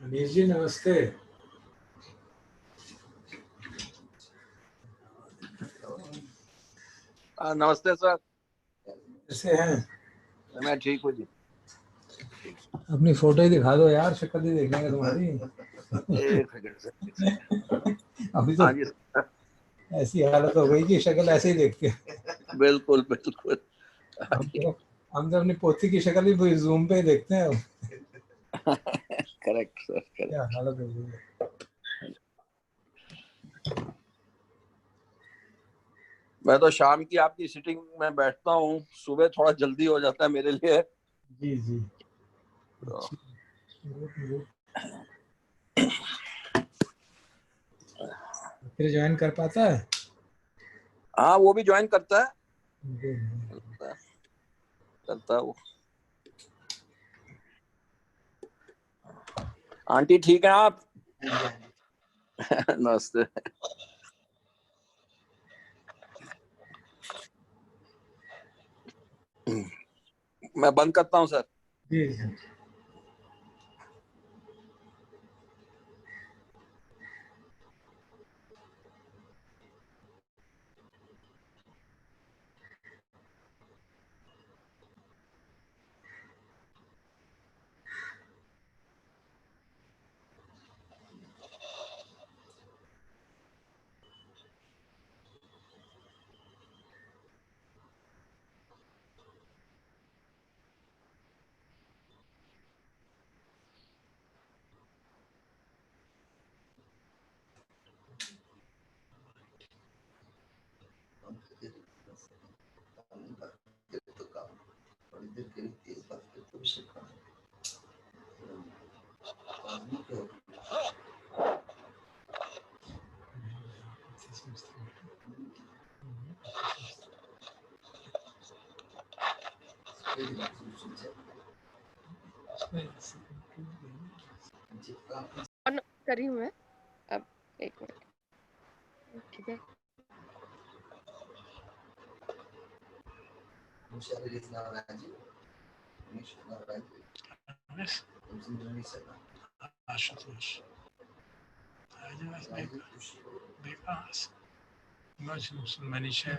अनीश जी नमस्ते। नमस्ते सर। कैसे हैं? मैं ठीक हूँ जी। अपनी फोटो ही दिखा दो यार, शक्ल ही देखेंगे तुम्हारी। एक सेकंड सर। अभी तो हाँ जी सर। ऐसी हालत हो गई कि शक्ल ऐसे ही देखते हैं। बिल्कुल बिल्कुल। हम तो अपनी पोती की शक्ल भी जूम पे ही देखते हैं। Correct sir, correct. क्या हालत हो गई है। मैं तो शाम की आपकी सिटिंग में बैठता हूँ, सुबह थोड़ा जल्दी हो जाता है मेरे लिए। जी जी। तो फिर ज्वाइन कर पाता है? हाँ, वो भी ज्वाइन करता है, जी। करता है वो। आंटी ठीक है आप? नमस्ते। मैं बंद करता हूँ सर। जी जी। करी हूँ मैं। अब एक मिनट, ठीक है। आशुतोष विकास मनीषा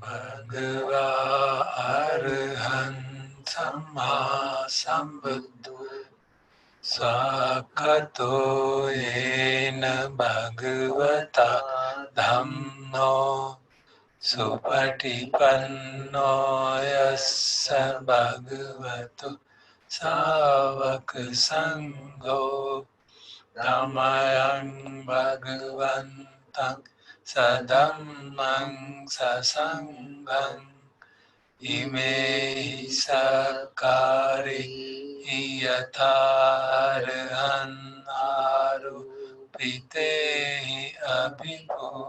भगवा अरहं सम्मा संबुद्धो स्वाक्खतो येन भगवता धम्मो सुपटिपन्नो यस्य भगवतो सावक संघो धम्मं भगवन्तं सधम्मं ससंघं इमे सत्कारे यथा अर्हन्नारोपिते अभिपूजयामः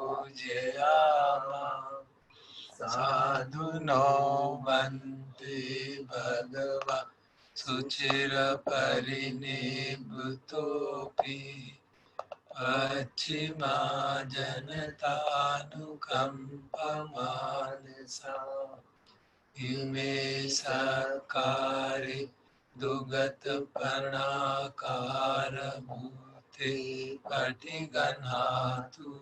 साधुनो वन्दे भगवा शुचिरपरिनिभृतोऽपि पश्चिमा जनतानुकम्पमानसा इमे सत्कारे दुगतपर्णाकार भूते पटिगन्हातु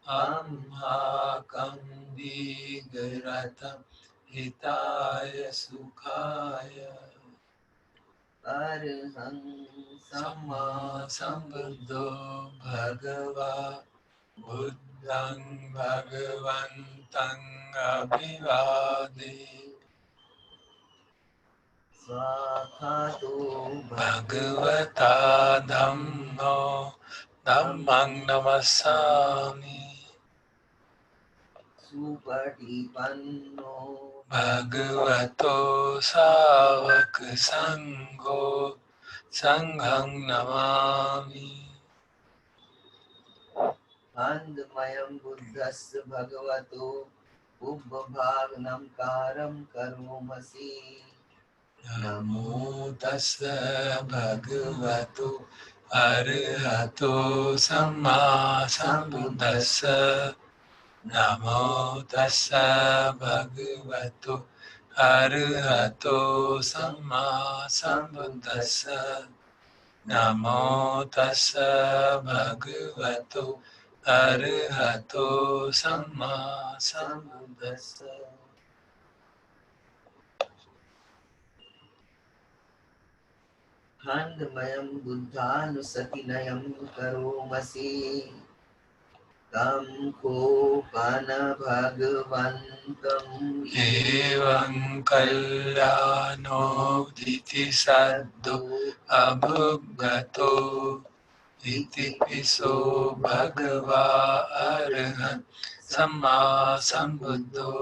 अम्हाकं दीघ्रतं हिताय सुखाय अरहं सम्मा संबुद्धो भगवा बुद्धं भगवन्तं अभिवादे स्वाखातो भगवता धम्मो धम्मं नमस्सामि सुपटिपन्नो भगवतो सावक संघो संघं नमामि आनन्दमयं बुद्धस्य भगवतो उद्भवाग्नंकारं करोमसि नमो तस्स भगवतो अरहतो सम्मा सम्बुद्धस्स नमो तस्स भगवतो अरहतो सम्मा सम्बुद्धस्स नमो तस्स भगवतो अरहतो सम्मा सम्बुद्धस्स आनन्दमयं बुद्धानुसतिनयं करोमसि तं कोपन भगवन्तम् एवं कल्याणो दिति सद्दो अभुगतो इति पिसो भगवा अरहत् सम्मा सम्बुद्धो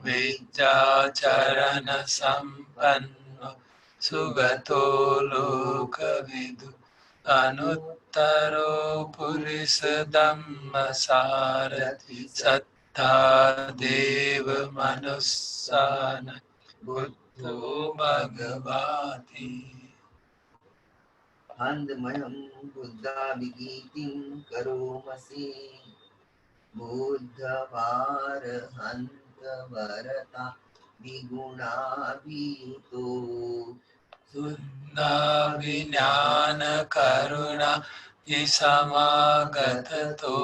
विद्याचरण संपन्नो सुगतो लोकविदु अनुत्तरो पुरुष धम्म सारथि सत्ता देव मनुस्सान बुद्धो भगवाति आनन्दमयं बुद्धाभिगीतिं करोमसि बुद्धवारहन्तवरता विगुणाभियुतो शुद्धा विज्ञान करुणा इसमागततो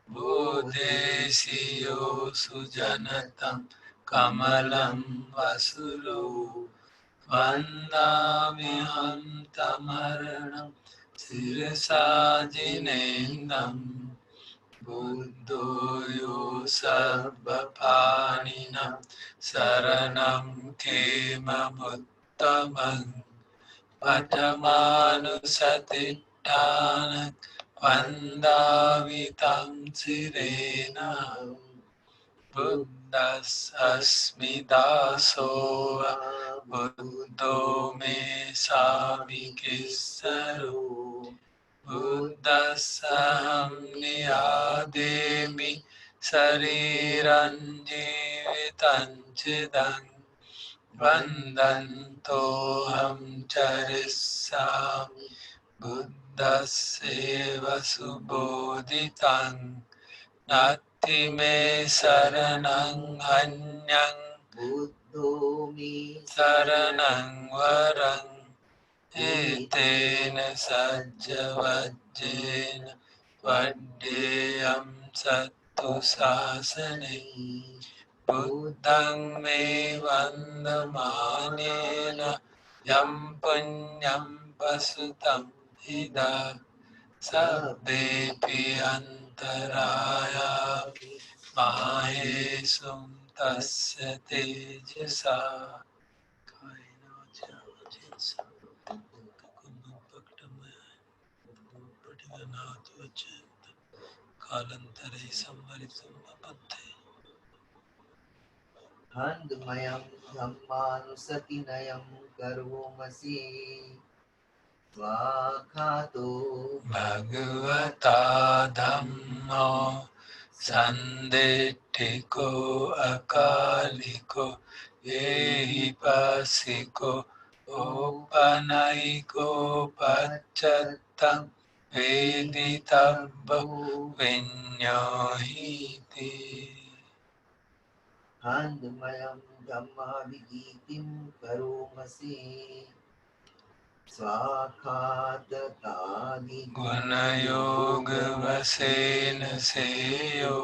बोधेशियो सुजनतं कमलं वसुलो वन्दाम्यहं तमरणं शिरसा जिनेन्दम् बुद्धो यो सर्वपाणिनं शरणं खेममुत्तमं पठमानुसतिष्ठान वन्दामि तं शिरेण बुद्धस्मि दासोऽहं बुद्धो मे सामिकेश्वरो बुद्धस्सहं नियादेमि शरीरं जीवितं चिदं वन्दन्तोऽहं चरिष्यामि बुद्धस्यैव सुबोधितं नास्ति मे शरणं अन्यं बुद्धो मे शरणं वरं एतेन सज्जवज्जेन वड्डेयं सत्तु शासने बुद्धं मे वन्दमानेन यं पुण्यं वसुतं हिदा सब्बेऽपि अन्तराया माहेशुं तस्य तेजसा कालांतरे संवरितं बपत्ते आनन्दमयं धम्मानुसतिनयं करोमसि स्वाखातो भगवता धम्मो संदिट्ठिको अकालिको एहिपासिको ओपनयिको पच्चत्तं वेदितव्यो विඤ्ඤाहीति आनन्दमयं धम्माभिगीतिं करोमसि स्वाखाततादि गुणयोगवशेन सेयो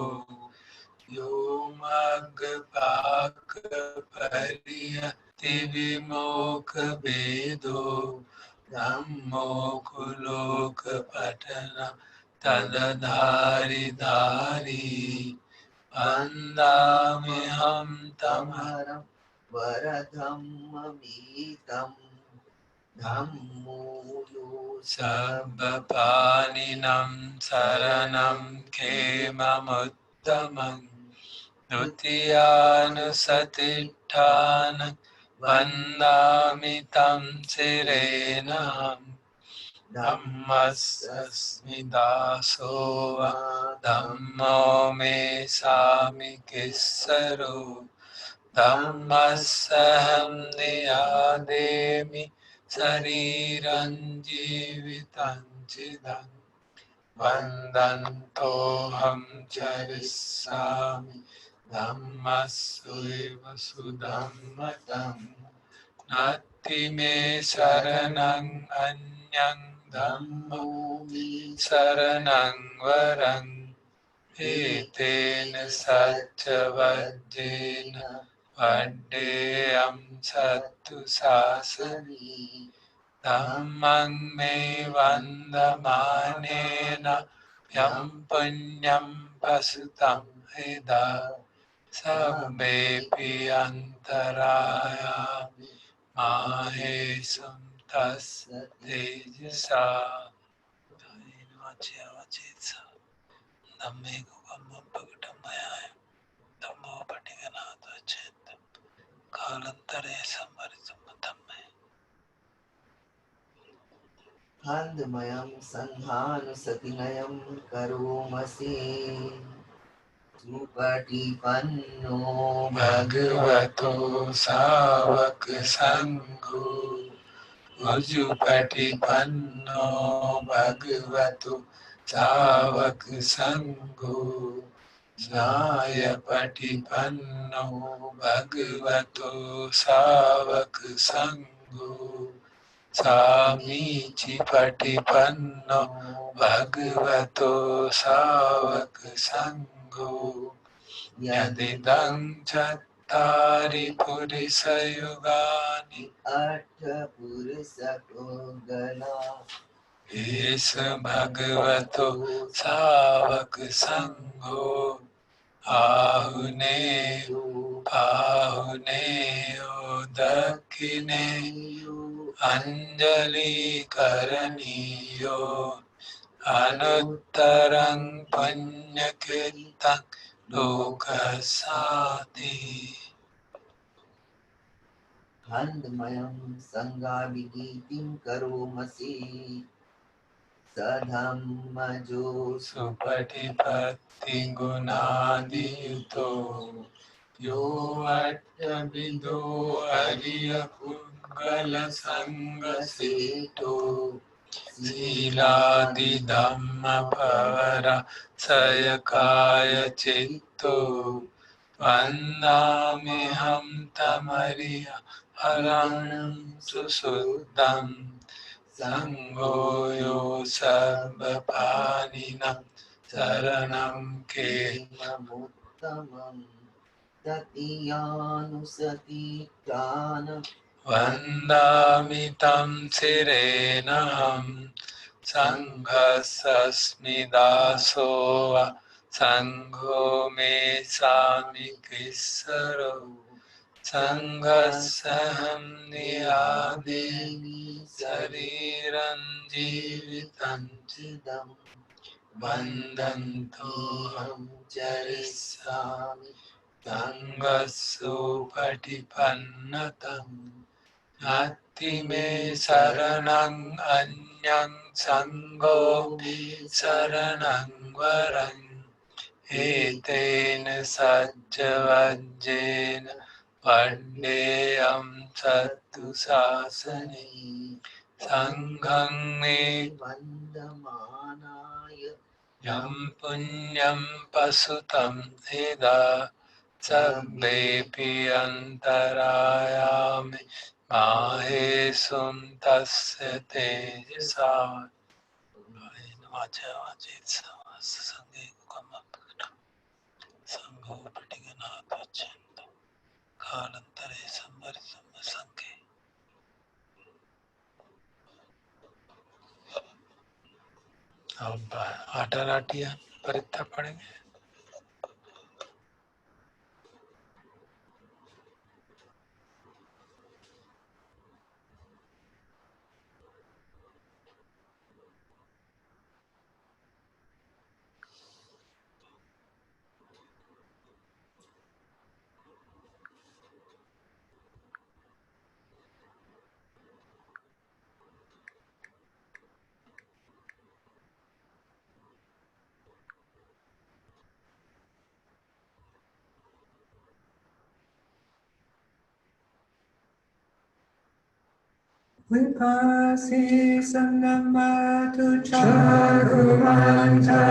यो मग्गपाकपरियतिविमोकभेदो धम्मोऽखिलोकपठनं तदधारि धारी वन्दाम्यहं तम् तमरं वरधम्ममीतं धम्मो सर्वपाणिनं शरणं खेममुत्तमम् द्वितीयानुसतिष्ठान वन्दामि तं शिरेणहम् धम्मस्सस्मि दासो वा धम्मो मे सामिकिस्सरो धम्मस्सहं नियादेमि शरीरं जीवितं चिदं वन्दन्तोऽहं चरिष्यामि धम्मस्यैव सुधम्मतम् नास्ति मे शरणं अन्यं धम्मो शरणं वरं एतेन सच्चवज्जेन वड्डेयं सत्तु शासने धम्मं मे वन्दमानेन यं पुण्यं पशुतं हृदा सर्वेऽपि अन्तरायामि माहेशं तस्य तेजसा धम्मे गुगम्मं प्रकटमयाय धम्मो पठिगनाथोच्चेत् कालान्तरे संवरितुं हान्दमयं सन्धानुसतिनयं करोमसि सुपटिपन्नो भगवतो सावक संघो उजुपटिपन्नो भगवतो सावक संघो न्यायपटिपन्नो भगवतो सावक संघो सामीचि पटिपन्नो भगवतो सावक संघो यदिदं चत्तारि पुरुषयुगानि अष्टपुरुषयोगना एष भगवतो सावक संघो आहुनेयो आहुनेयो दक्षिणे अंजलि करणीयो अनुत्तरं पुण्यकृतं लोकसाति हान्दमयं सङ्गाभिगीतिं करोमसि सधम्मजो सुपटिपत्ति गुणादियुतो यो अट्टविदो अरियपुद्गल संगसेतो शीलादि धम्म पवर सयकाय चित्तो वन्दाम्यहं तमरिय हरणं सुशुद्धं संगो यो सर्वपाणिनं शरणं केममुत्तमं ततीयानुसतीत्तान वन्दामि तं शिरेणहं सङ्घस्सस्मि दासो वा सङ्घो मे सामिकीश्वरो सङ्घस्सहं नियादेमि शरीरं जीवितं चिदं वन्दन्तोऽहं चरिष्यामि सङ्घस्सुपटिपन्नतम् नास्ति मे शरणं अन्यं संघो शरणं वरं एतेन सच्चवज्जेन वड्डेयं सत्तु शासने संघं मे वन्दमानाय यं पुण्यं पशुतं हृदा सर्वेऽपि अन्तरायामि माहेशं तस्य तेजसा संघो पटिगनाथोच्चेत् कालान्तरे संवरितं संघे अब आटा नाटिया परिता पड़ेंगे। Vipassi Sannamatu Chakrumanta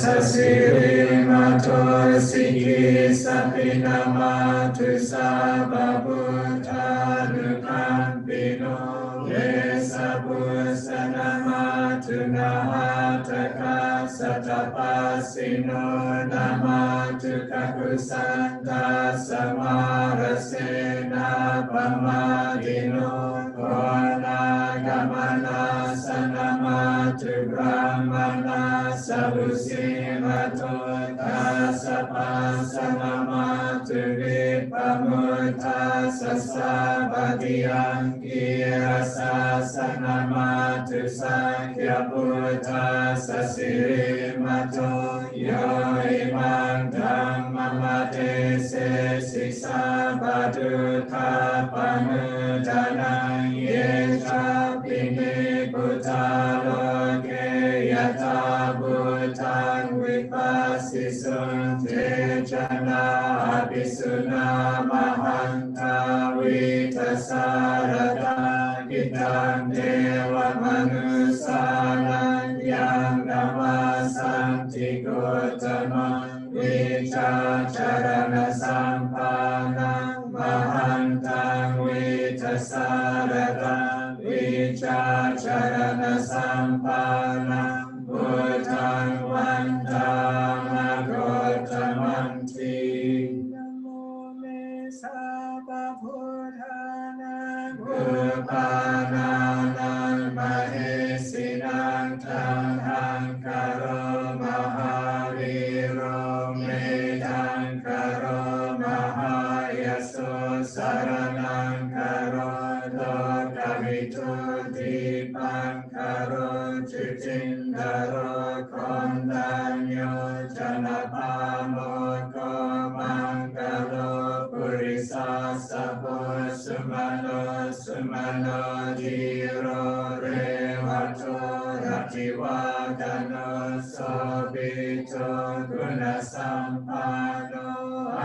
Sasiri Mato Siki Sapinamatu Sababuta Nukampino Vesabusanamatu Nahataka Satapasino Namatu Kakusanta Samarasena Pamadino Gamana Sanamatu Brahmana Sabusimato Kasapa Sanamatu Vipamuta Sasabadiyanki Rasa Sanamatu Sakya Buddha Sasirimato Yo Imam Dhammamate Se Sisa Baduka Panudanang Pini Bhutaloke Yata Bhutang Vipasisun Tejana Abhisuna Mahanta Vitasarada Gitang Deva Manusanan Yang Namasanti Gotamang Vichacharana Sampanang Mahantang Vitasarada Vichacharana Sampanang Bhutang Vandam Agotamanti Namo Me Sabha Bhutanang Rupananang Mahesinang Tanghang Karo Mahaviro Medang Karo Mahayaso Saranang Karo Lokavito Dipang Karo Chitindaro Kondanyo Janapamoko Mangalo Purisa Sabo Sumano Sumano Jiro Revato Rativagano Sobito Gunasampano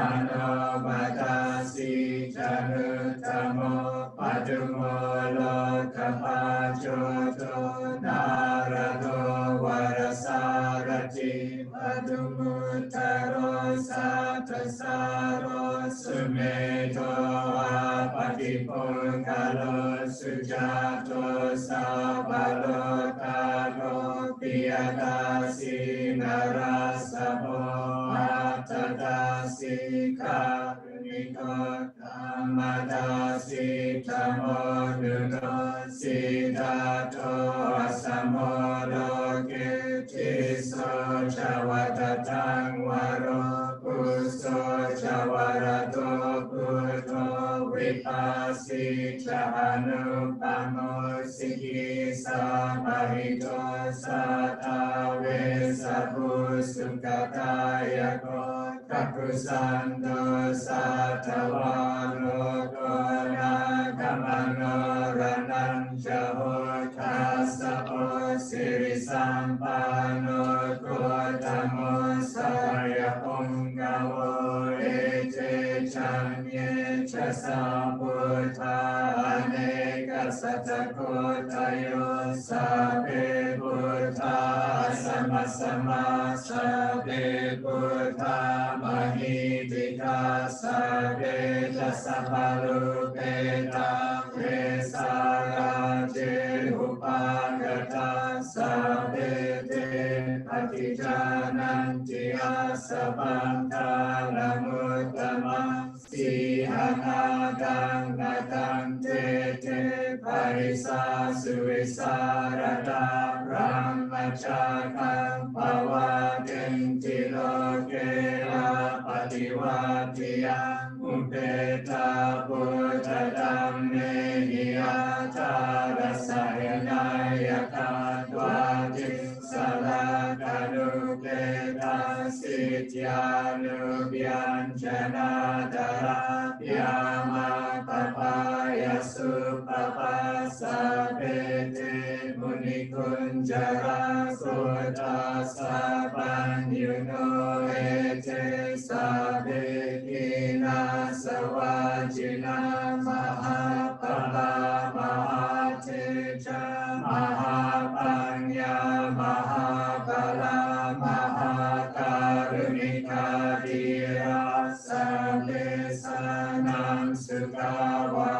Anobatasi Janutamo Padumolo Kapajoto Narado Varasarati Padumutaro Satasaro Sumeto Apatipungalo Sujato Sabalokalo Piyadasi Narasabo Atadasi Karuniko Kamadasi Tamonuno Siddhato Asamoloke Tiso Chawatatang Waro Puso Chawarato Puto Vipasi Chahanupamo Siki Samahito Satawe Sabu Sukatayako Kakusando Satawano Kona Kamano Ranan Jaho Kasapo Siri Sampano Kotamo Saya Pungawo Ete Chanye Chasaputa Aneka Satakotayo Sabe Buddha Sama Sabe Buddha Mahidika Sabe Jasapalupeta Vesaraje Upagata Sabe Te Patijananti Asabanta Lamutama Sihanadang Nadang Te Te Pai ริสาสุวิสารตาพระมจักขังภวะเทนติโลเกนะปฏิวัติยังอุเปตาปุตตะธัมเมหิอัตถารสหนายกาตวาติสลากานุเปตาสิทธานุปยัญชนะดาราปยามาปปายสุปปัสสะเปเตมุนิกุญจาราโสตัสสะปัญญโนเอเตสัพเพกินาสวาจินามหาปลามหาเทจามหาปัญญามหาปลามหาการุณิกาธิราสัพเพสานังสุขาวะ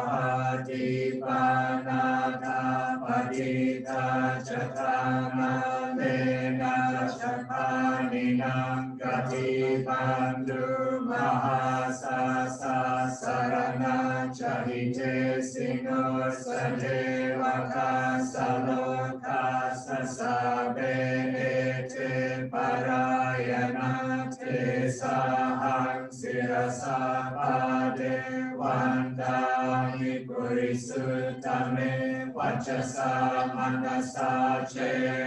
ติปานาตาปฏิตาจตานาเมนะชปานินังกติปันดุมหาสาสะสารนาจหิเจสิโนสเทวคาสโลกาสสะเบเอเทปรายนาเทสาหังศิรสาปาเดวันดาหิปุริสุทธเมวัจสามังสาเจ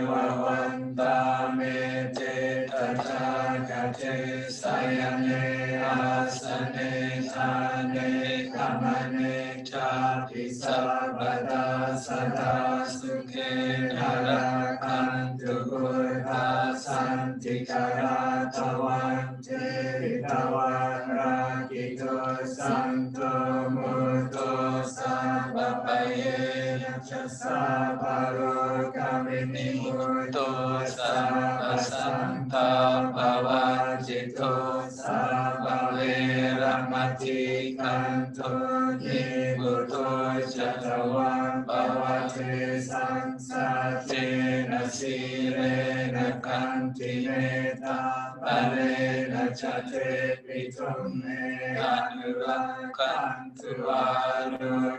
ววันตาเมเจตจากเจสยเนอาสเนทาเนกัมเนจาติสัพพดาสดาสุเขนารักขันตุพุทธาสันติกราตวันเจริตวันราคิโตสันโตมุตโตสัพพปะเยยัสสะปะโรกามินิมุตโตสัพพสันตาภวะจิตโตสัพพเวรมติกันโตนิพุตโตจัตวังภวะเทสังสัจเจนะสีเรนะคันติเมตาปะเรนะจัตเตปิทุมเมอนุรักขันตุวาโล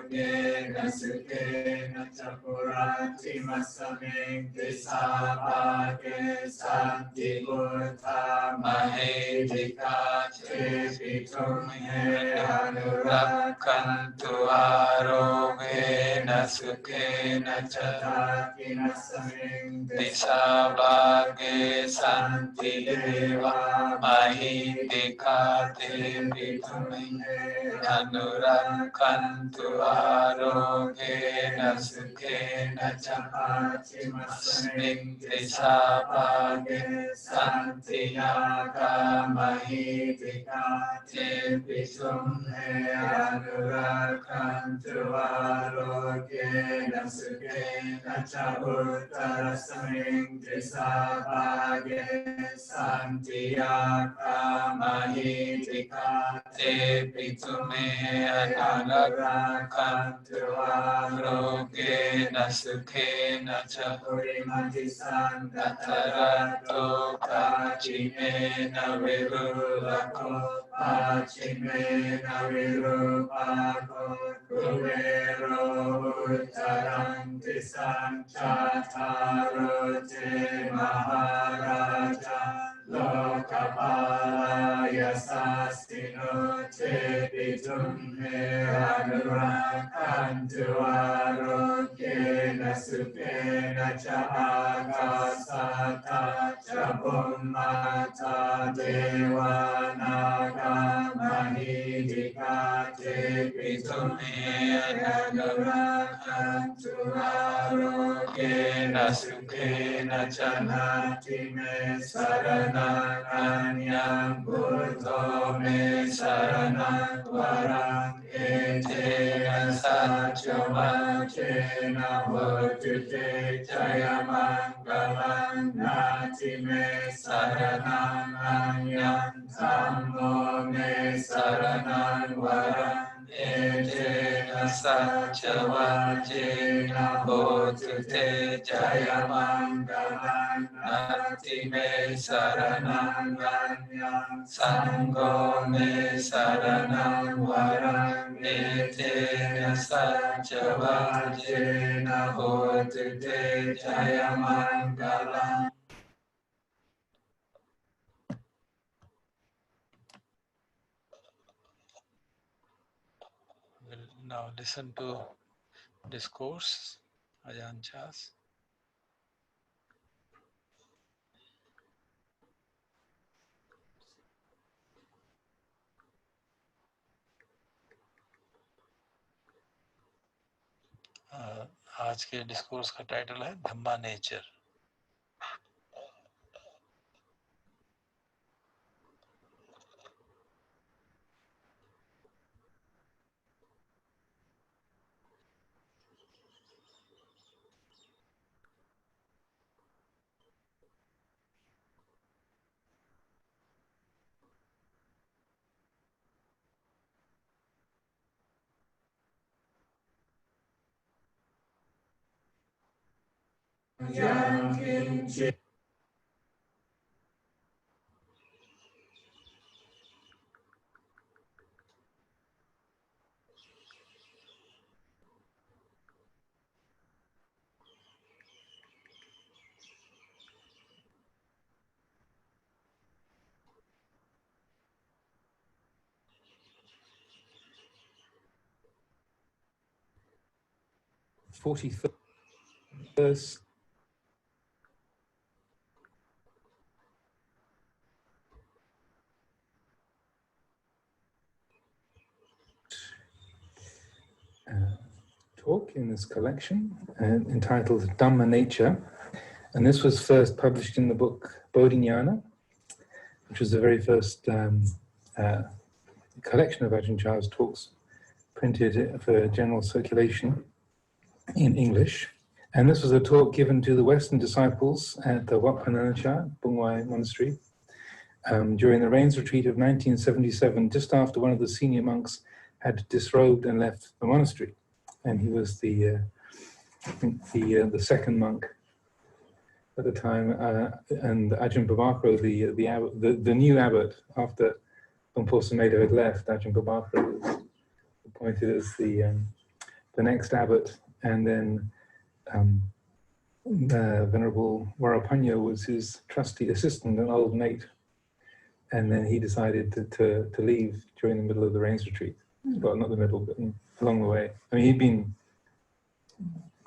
เกนะสุเกนะจัปปุราติมัสสเมงติสาปาเกสันติพุทธามเหติกาเทปิทุมเมอนุรักขันตุวาโรเกนะสุเกนะจัตตากินัสสเมงติสาปาเกสันติเดวามหิติกาเทปิทุมเมอนุรักขันตุวาโรเกนะสุเกนะจัปปาจิมัสสมิงติสาปาเกสันติยากามหิติกาเทปิทุมเมอนุรักขันตุวาโรเกนะสุเกนะจัปปุตตรสมิงติสาปาเกสันติยากามหิติกาเทปิทุมเมอนุรักขันตุวาโรเกนะสุเกนะจัปปุริมัติสังกัตตระโตปาจิเมนะเวรุลโกปาจิเมนะวิรูปาโกกุเวโรอุตตรังติสังจัตตารโรเจมหาราชาโลกปาลายสัสสิโนเทปิทุมเมอนุรักขันตุวาโรเกนะสุเกนะจะอากาสัตตาจะบุมมาตาเทวานากามหิติกาเทปิทุมเมอนุรักขันตุวาโรเกนะสุเกนะจะนาทิเมสารนังอัญญังพุทโธเมสารนังวรังเอเทนะสัจจวัจเจนะโหตุเตจยมังกลังนาทิเมสารนังอัญญังธัมโมเมสารนังวรังเอเทนะสัจจวัจเจนะโหตุเตจยมังกลังนาทิ Titti me saranam ganyam Sangho me saranam varam Etena satya vajena hoti te jaya mangalam. We'll now listen to discourse, Ajahn Chah's. आज के discourse का title है धम्मा nature. Yang kinchit verse. Talk in this collection entitled Dhamma Nature, and this was first published in the book Bodhinyana, which was the very first collection of Ajahn Chah's talks printed for general circulation in English. And this was a talk given to the Western disciples at the Wat Pah Nanachat, Bungwai Monastery, during the Rains Retreat of 1977, just after one of the senior monks had disrobed and left the monastery. And he was the second monk at the time, and Ajahn Prabhakara, the new abbot after Lumpur Sumedho had left. Ajahn Prabhakara was appointed as the next abbot, and then Venerable Warapanya was his trusty assistant, an old mate, and then he decided to leave during the middle of the Rains Retreat. Well, not the middle, but along the way. I mean, he'd been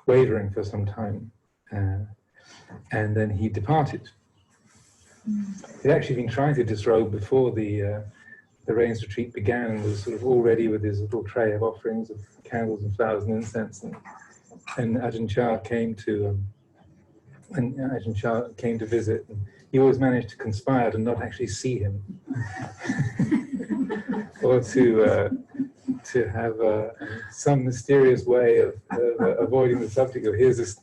wavering for some time, and then he departed. He'd actually been trying to disrobe before the Rains Retreat began, and was sort of all ready with his little tray of offerings of candles and flowers and incense. And Ajahn Chah came to visit. And he always managed to conspire to not actually see him, or to have some mysterious way of avoiding the subject of here's this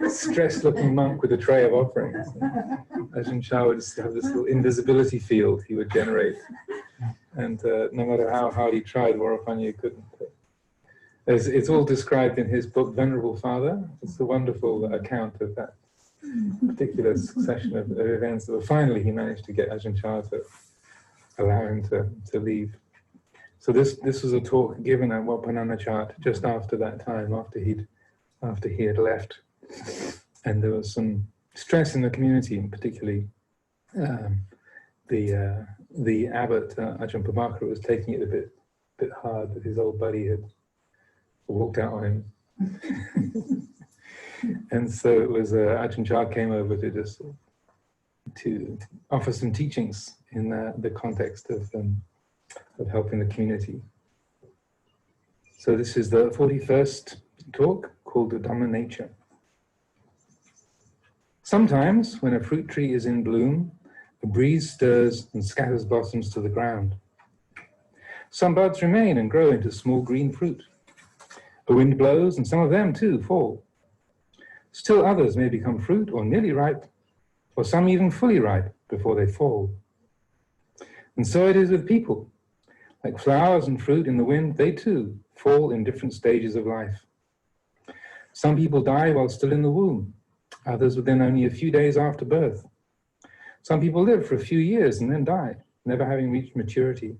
stressed-looking monk with a tray of offerings. Ajahn Chah would just have this little invisibility field he would generate, and no matter how hard he tried, Warapanya couldn't. It's all described in his book Venerable Father. It's a wonderful account of that particular succession of events. But finally, he managed to get Ajahn Chah to allow him to leave. So this was a talk given at Wat Pah Nanachat just after that time, after he had left, and there was some stress in the community, and particularly the abbot Ajahn Prabhakara was taking it a bit hard that his old buddy had walked out on him, and so it was Ajahn Chah came over to offer some teachings in the context of helping the community. So this is the 41st talk called the Dhamma Nature. Sometimes when a fruit tree is in bloom, a breeze stirs and scatters blossoms to the ground. Some buds remain and grow into small green fruit. A wind blows and some of them too fall. Still others may become fruit or nearly ripe, or some even fully ripe before they fall. And so it is with people. Like flowers and fruit in the wind, they too fall in different stages of life. Some people die while still in the womb. Others within only a few days after birth. Some people live for a few years and then die, never having reached maturity.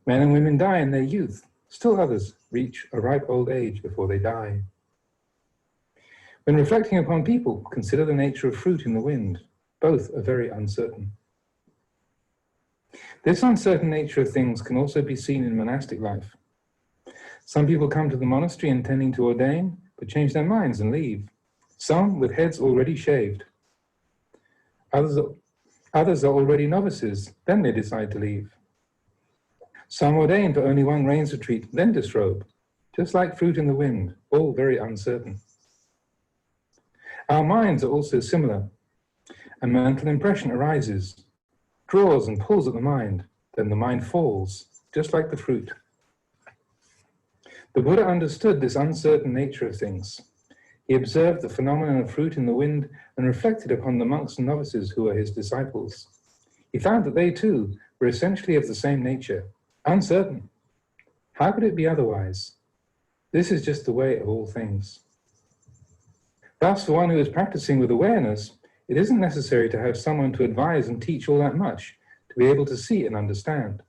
Men and women die in their youth. Still others reach a ripe old age before they die. When reflecting upon people, consider the nature of fruit in the wind. Both are very uncertain. This uncertain nature of things can also be seen in monastic life. Some people come to the monastery intending to ordain, but change their minds and leave. Some with heads already shaved. Others are already novices, then they decide to leave. Some ordain for only one rains retreat, then disrobe, just like fruit in the wind, all very uncertain. Our minds are also similar. A mental impression arises, draws and pulls at the mind, then the mind falls, just like the fruit. The Buddha understood this uncertain nature of things. He observed the phenomenon of fruit in the wind and reflected upon the monks and novices who were his disciples. He found that they too were essentially of the same nature, uncertain. How could it be otherwise? This is just the way of all things. Thus, for one who is practicing with awareness, it isn't necessary to have someone to advise and teach all that much to be able to see and understand.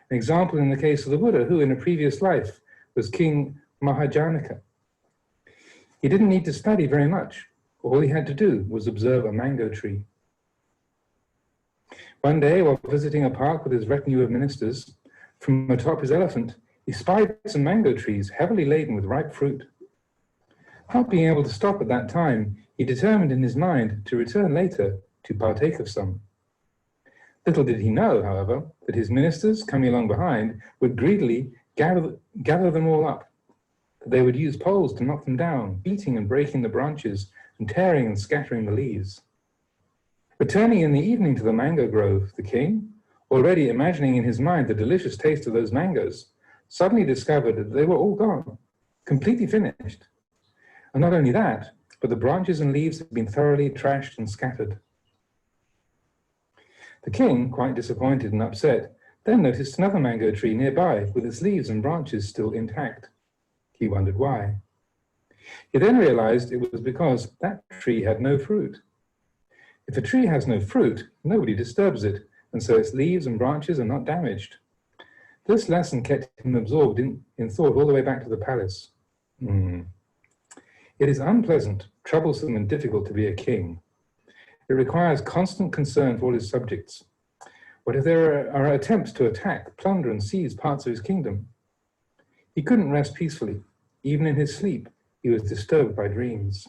An example in the case of the Buddha, who in a previous life was King Mahajanaka. He didn't need to study very much. All he had to do was observe a mango tree. One day, while visiting a park with his retinue of ministers, from atop his elephant, he spied some mango trees heavily laden with ripe fruit. Not being able to stop at that time, he determined in his mind to return later to partake of some. Little did he know, however, that his ministers, coming along behind, would greedily gather them all up, that they would use poles to knock them down, beating and breaking the branches, and tearing and scattering the leaves. Returning in the evening to the mango grove, the king, already imagining in his mind the delicious taste of those mangoes, suddenly discovered that they were all gone, completely finished. And not only that, but the branches and leaves had been thoroughly trashed and scattered. The king, quite disappointed and upset, then noticed another mango tree nearby with its leaves and branches still intact. He wondered why. He then realized it was because that tree had no fruit. If a tree has no fruit, nobody disturbs it, and so its leaves and branches are not damaged. This lesson kept him absorbed in thought all the way back to the palace. It is unpleasant, troublesome, and difficult to be a king. It requires constant concern for all his subjects. What if there are attempts to attack, plunder, and seize parts of his kingdom? He couldn't rest peacefully. Even in his sleep, he was disturbed by dreams.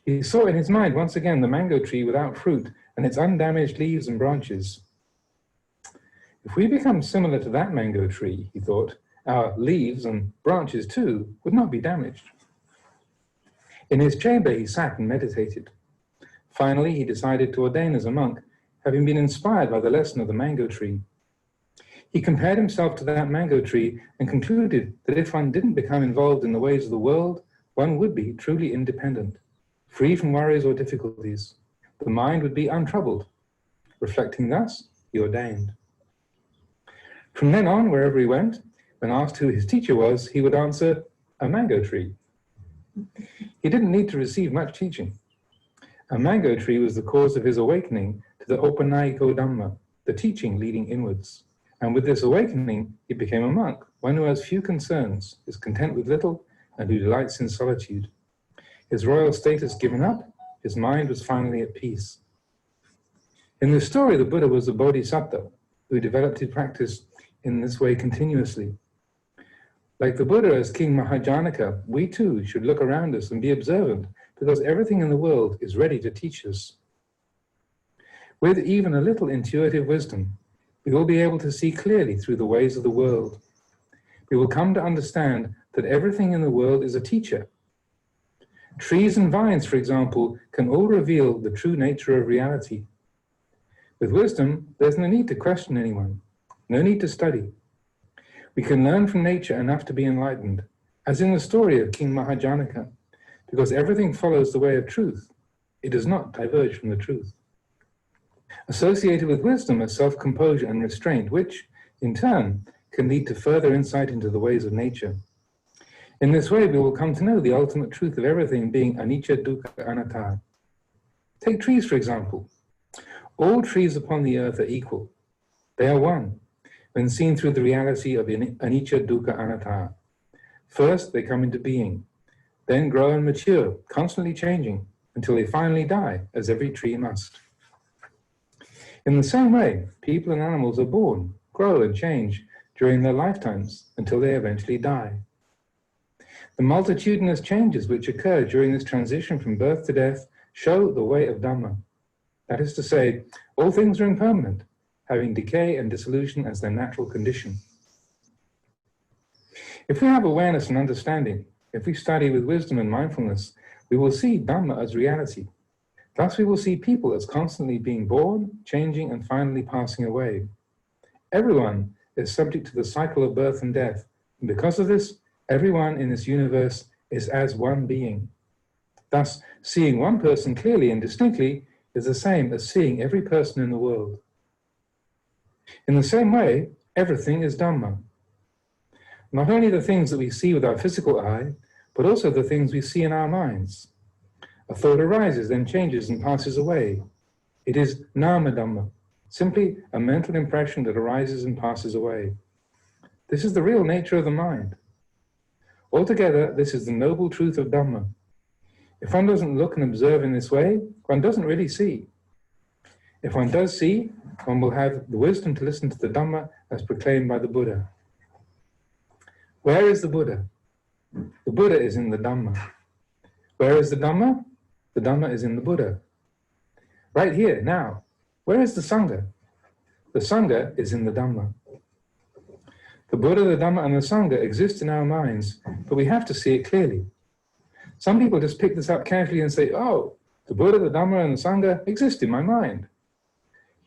He saw in his mind once again the mango tree without fruit and its undamaged leaves and branches. If we become similar to that mango tree, he thought, our leaves and branches too would not be damaged. In his chamber, he sat and meditated. Finally, he decided to ordain as a monk, having been inspired by the lesson of the mango tree. He compared himself to that mango tree and concluded that if one didn't become involved in the ways of the world, one would be truly independent, free from worries or difficulties. The mind would be untroubled. Reflecting thus, he ordained. From then on, wherever he went, when asked who his teacher was, he would answer, a mango tree. He didn't need to receive much teaching. A mango tree was the cause of his awakening to the Opanayiko Dhamma, the teaching leading inwards. And with this awakening, he became a monk, one who has few concerns, is content with little, and who delights in solitude. His royal status given up, his mind was finally at peace. In this story, the Buddha was a bodhisattva who developed his practice in this way continuously. Like the Buddha as King Mahajanaka, we too should look around us and be observant, because everything in the world is ready to teach us. With even a little intuitive wisdom, we will be able to see clearly through the ways of the world. We will come to understand that everything in the world is a teacher. Trees and vines, for example, can all reveal the true nature of reality. With wisdom, there's no need to question anyone, no need to study. We can learn from nature enough to be enlightened, as in the story of King Mahajanaka, because everything follows the way of truth. It does not diverge from the truth. Associated with wisdom are self-composure and restraint, which, in turn, can lead to further insight into the ways of nature. In this way, we will come to know the ultimate truth of everything being anicca, dukkha, anatta. Take trees, for example. All trees upon the earth are equal. They are one, when seen through the reality of anicca, dukkha, anatta. First, they come into being, then grow and mature, constantly changing, until they finally die, as every tree must. In the same way, people and animals are born, grow and change during their lifetimes, until they eventually die. The multitudinous changes which occur during this transition from birth to death show the way of Dhamma. That is to say, all things are impermanent, having decay and dissolution as their natural condition. If we have awareness and understanding, if we study with wisdom and mindfulness, we will see Dhamma as reality. Thus we will see people as constantly being born, changing, and finally passing away. Everyone is subject to the cycle of birth and death, and because of this, everyone in this universe is as one being. Thus, seeing one person clearly and distinctly is the same as seeing every person in the world. In the same way, everything is Dhamma. Not only the things that we see with our physical eye, but also the things we see in our minds. A thought arises, then changes and passes away. It is nama Dhamma, simply a mental impression that arises and passes away. This is the real nature of the mind. Altogether, this is the noble truth of Dhamma. If one doesn't look and observe in this way, one doesn't really see. If one does see, one will have the wisdom to listen to the Dhamma as proclaimed by the Buddha. Where is the Buddha? The Buddha is in the Dhamma. Where is the Dhamma? The Dhamma is in the Buddha. Right here, now. Where is the Sangha? The Sangha is in the Dhamma. The Buddha, the Dhamma, and the Sangha exist in our minds, but we have to see it clearly. Some people just pick this up casually and say, oh, the Buddha, the Dhamma, and the Sangha exist in my mind.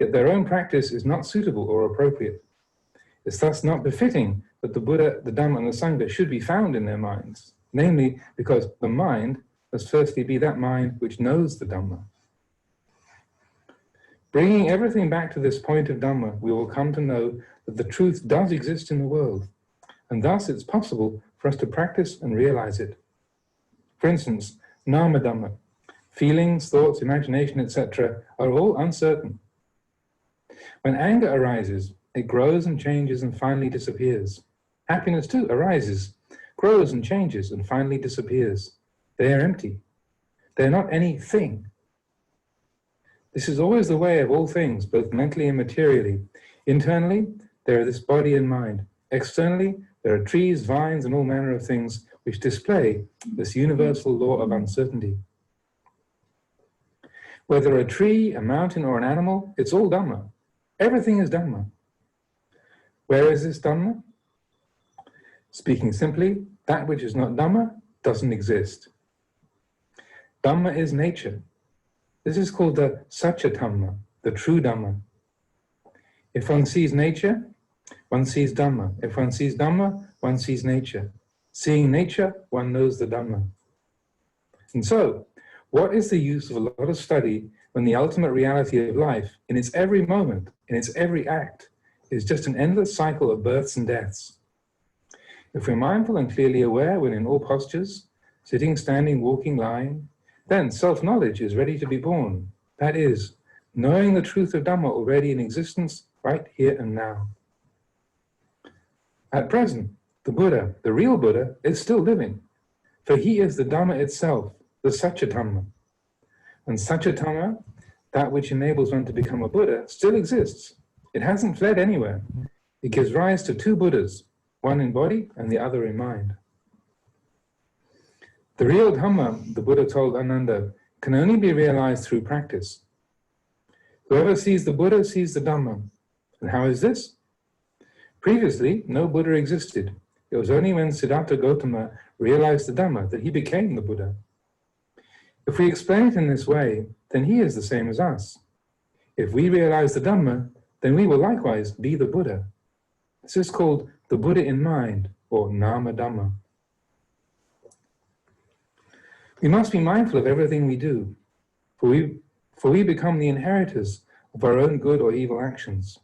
Yet their own practice is not suitable or appropriate. It's thus not befitting that the Buddha, the Dhamma, and the Sangha should be found in their minds, namely because the mind must firstly be that mind which knows the Dhamma. Bringing everything back to this point of Dhamma, we will come to know that the truth does exist in the world, and thus it's possible for us to practice and realize it. For instance, Nama Dhamma, feelings, thoughts, imagination, etc., are all uncertain. When anger arises, it grows and changes and finally disappears. Happiness too arises, grows and changes and finally disappears. They are empty. They are not anything. This is always the way of all things, both mentally and materially. Internally, there are this body and mind. Externally, there are trees, vines, and all manner of things which display this universal law of uncertainty. Whether a tree, a mountain, or an animal, it's all Dhamma. Everything is Dhamma. Where is this Dhamma? Speaking simply, that which is not Dhamma doesn't exist. Dhamma is nature. This is called the Satya Dhamma, the true Dhamma. If one sees nature, one sees Dhamma. If one sees Dhamma, one sees nature. Seeing nature, one knows the Dhamma. And so, what is the use of a lot of study when the ultimate reality of life, in its every moment, in its every act, is just an endless cycle of births and deaths? If we're mindful and clearly aware when in all postures, sitting, standing, walking, lying, then self-knowledge is ready to be born. That is, knowing the truth of Dhamma already in existence right here and now. At present, the Buddha, the real Buddha, is still living, for he is the Dhamma itself, the Satya Dhamma. And Satya Dhamma, that which enables one to become a Buddha, still exists. It hasn't fled anywhere. It gives rise to two Buddhas, one in body and the other in mind. The real Dhamma, the Buddha told Ananda, can only be realized through practice. Whoever sees the Buddha sees the Dhamma. And how is this? Previously, no Buddha existed. It was only when Siddhartha Gautama realized the Dhamma that he became the Buddha. If we explain it in this way, then he is the same as us. If we realize the Dhamma, then we will likewise be the Buddha. This is called the Buddha in mind, or Nama Dhamma. We must be mindful of everything we do, for we become the inheritors of our own good or evil actions.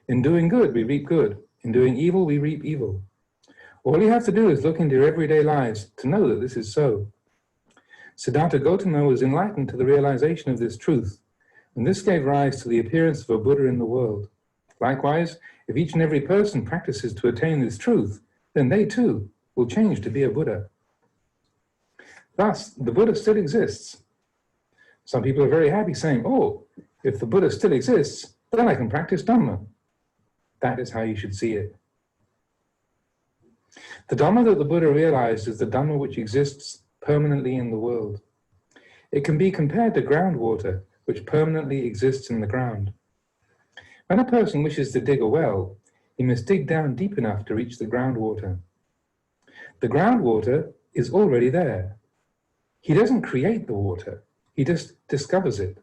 In doing good, we reap good. In doing evil, we reap evil. All you have to do is look into your everyday lives to know that this is so. Siddhartha Gautama was enlightened to the realization of this truth, and this gave rise to the appearance of a Buddha in the world. Likewise, if each and every person practices to attain this truth, then they too will change to be a Buddha. Thus, the Buddha still exists. Some people are very happy saying, oh, if the Buddha still exists, then I can practice Dhamma. That is how you should see it. The Dhamma that the Buddha realized is the Dhamma which exists permanently in the world. It can be compared to groundwater, which permanently exists in the ground. When a person wishes to dig a well, he must dig down deep enough to reach the groundwater. The groundwater is already there. He doesn't create the water, he just discovers it.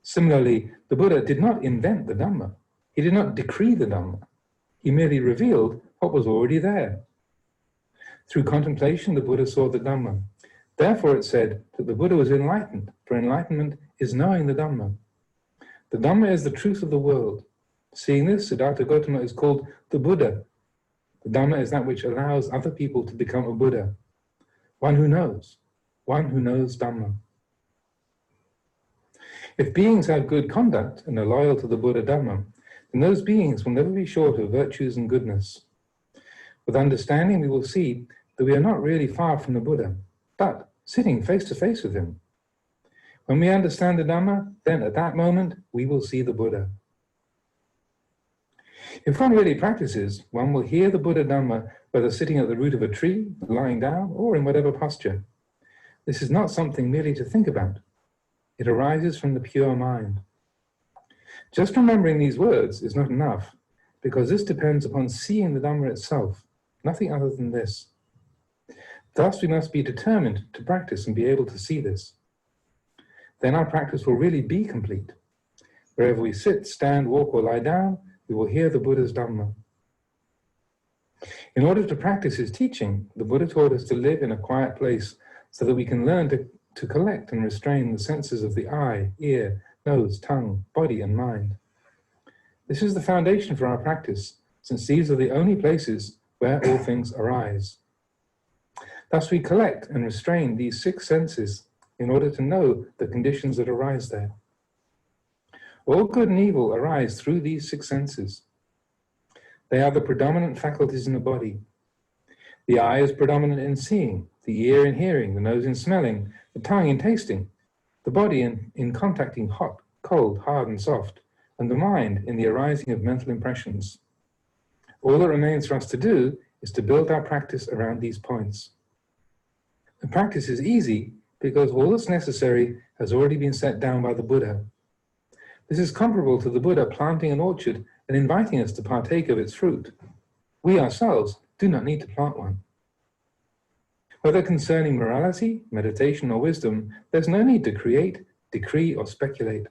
Similarly, the Buddha did not invent the Dhamma. He did not decree the Dhamma. He merely revealed what was already there. Through contemplation, the Buddha saw the Dhamma. Therefore, it said that the Buddha was enlightened, for enlightenment is knowing the Dhamma. The Dhamma is the truth of the world. Seeing this, Siddhartha Gautama is called the Buddha. The Dhamma is that which allows other people to become a Buddha. One who knows Dhamma. If beings have good conduct and are loyal to the Buddha Dhamma, then those beings will never be short of virtues and goodness. With understanding, we will see that we are not really far from the Buddha, but sitting face to face with him. When we understand the Dhamma, then at that moment, we will see the Buddha. If one really practices, one will hear the Buddha Dhamma, whether sitting at the root of a tree, lying down, or in whatever posture. This is not something merely to think about. It arises from the pure mind. Just remembering these words is not enough, because this depends upon seeing the Dhamma itself, nothing other than this. Thus, we must be determined to practice and be able to see this. Then our practice will really be complete. Wherever we sit, stand, walk, or lie down, we will hear the Buddha's Dhamma. In order to practice his teaching, the Buddha taught us to live in a quiet place so that we can learn to collect and restrain the senses of the eye, ear, nose, tongue, body, and mind. This is the foundation for our practice, since these are the only places where all things arise. Thus we collect and restrain these 6 senses in order to know the conditions that arise there. All good and evil arise through these 6 senses. They are the predominant faculties in the body. The eye is predominant in seeing, the ear in hearing, the nose in smelling, the tongue in tasting, the body in contacting hot, cold, hard, and soft, and the mind in the arising of mental impressions. All that remains for us to do is to build our practice around these points. The practice is easy because all that's necessary has already been set down by the Buddha. This is comparable to the Buddha planting an orchard and inviting us to partake of its fruit. We ourselves do not need to plant one. Whether concerning morality, meditation, or wisdom, there's no need to create, decree, or speculate,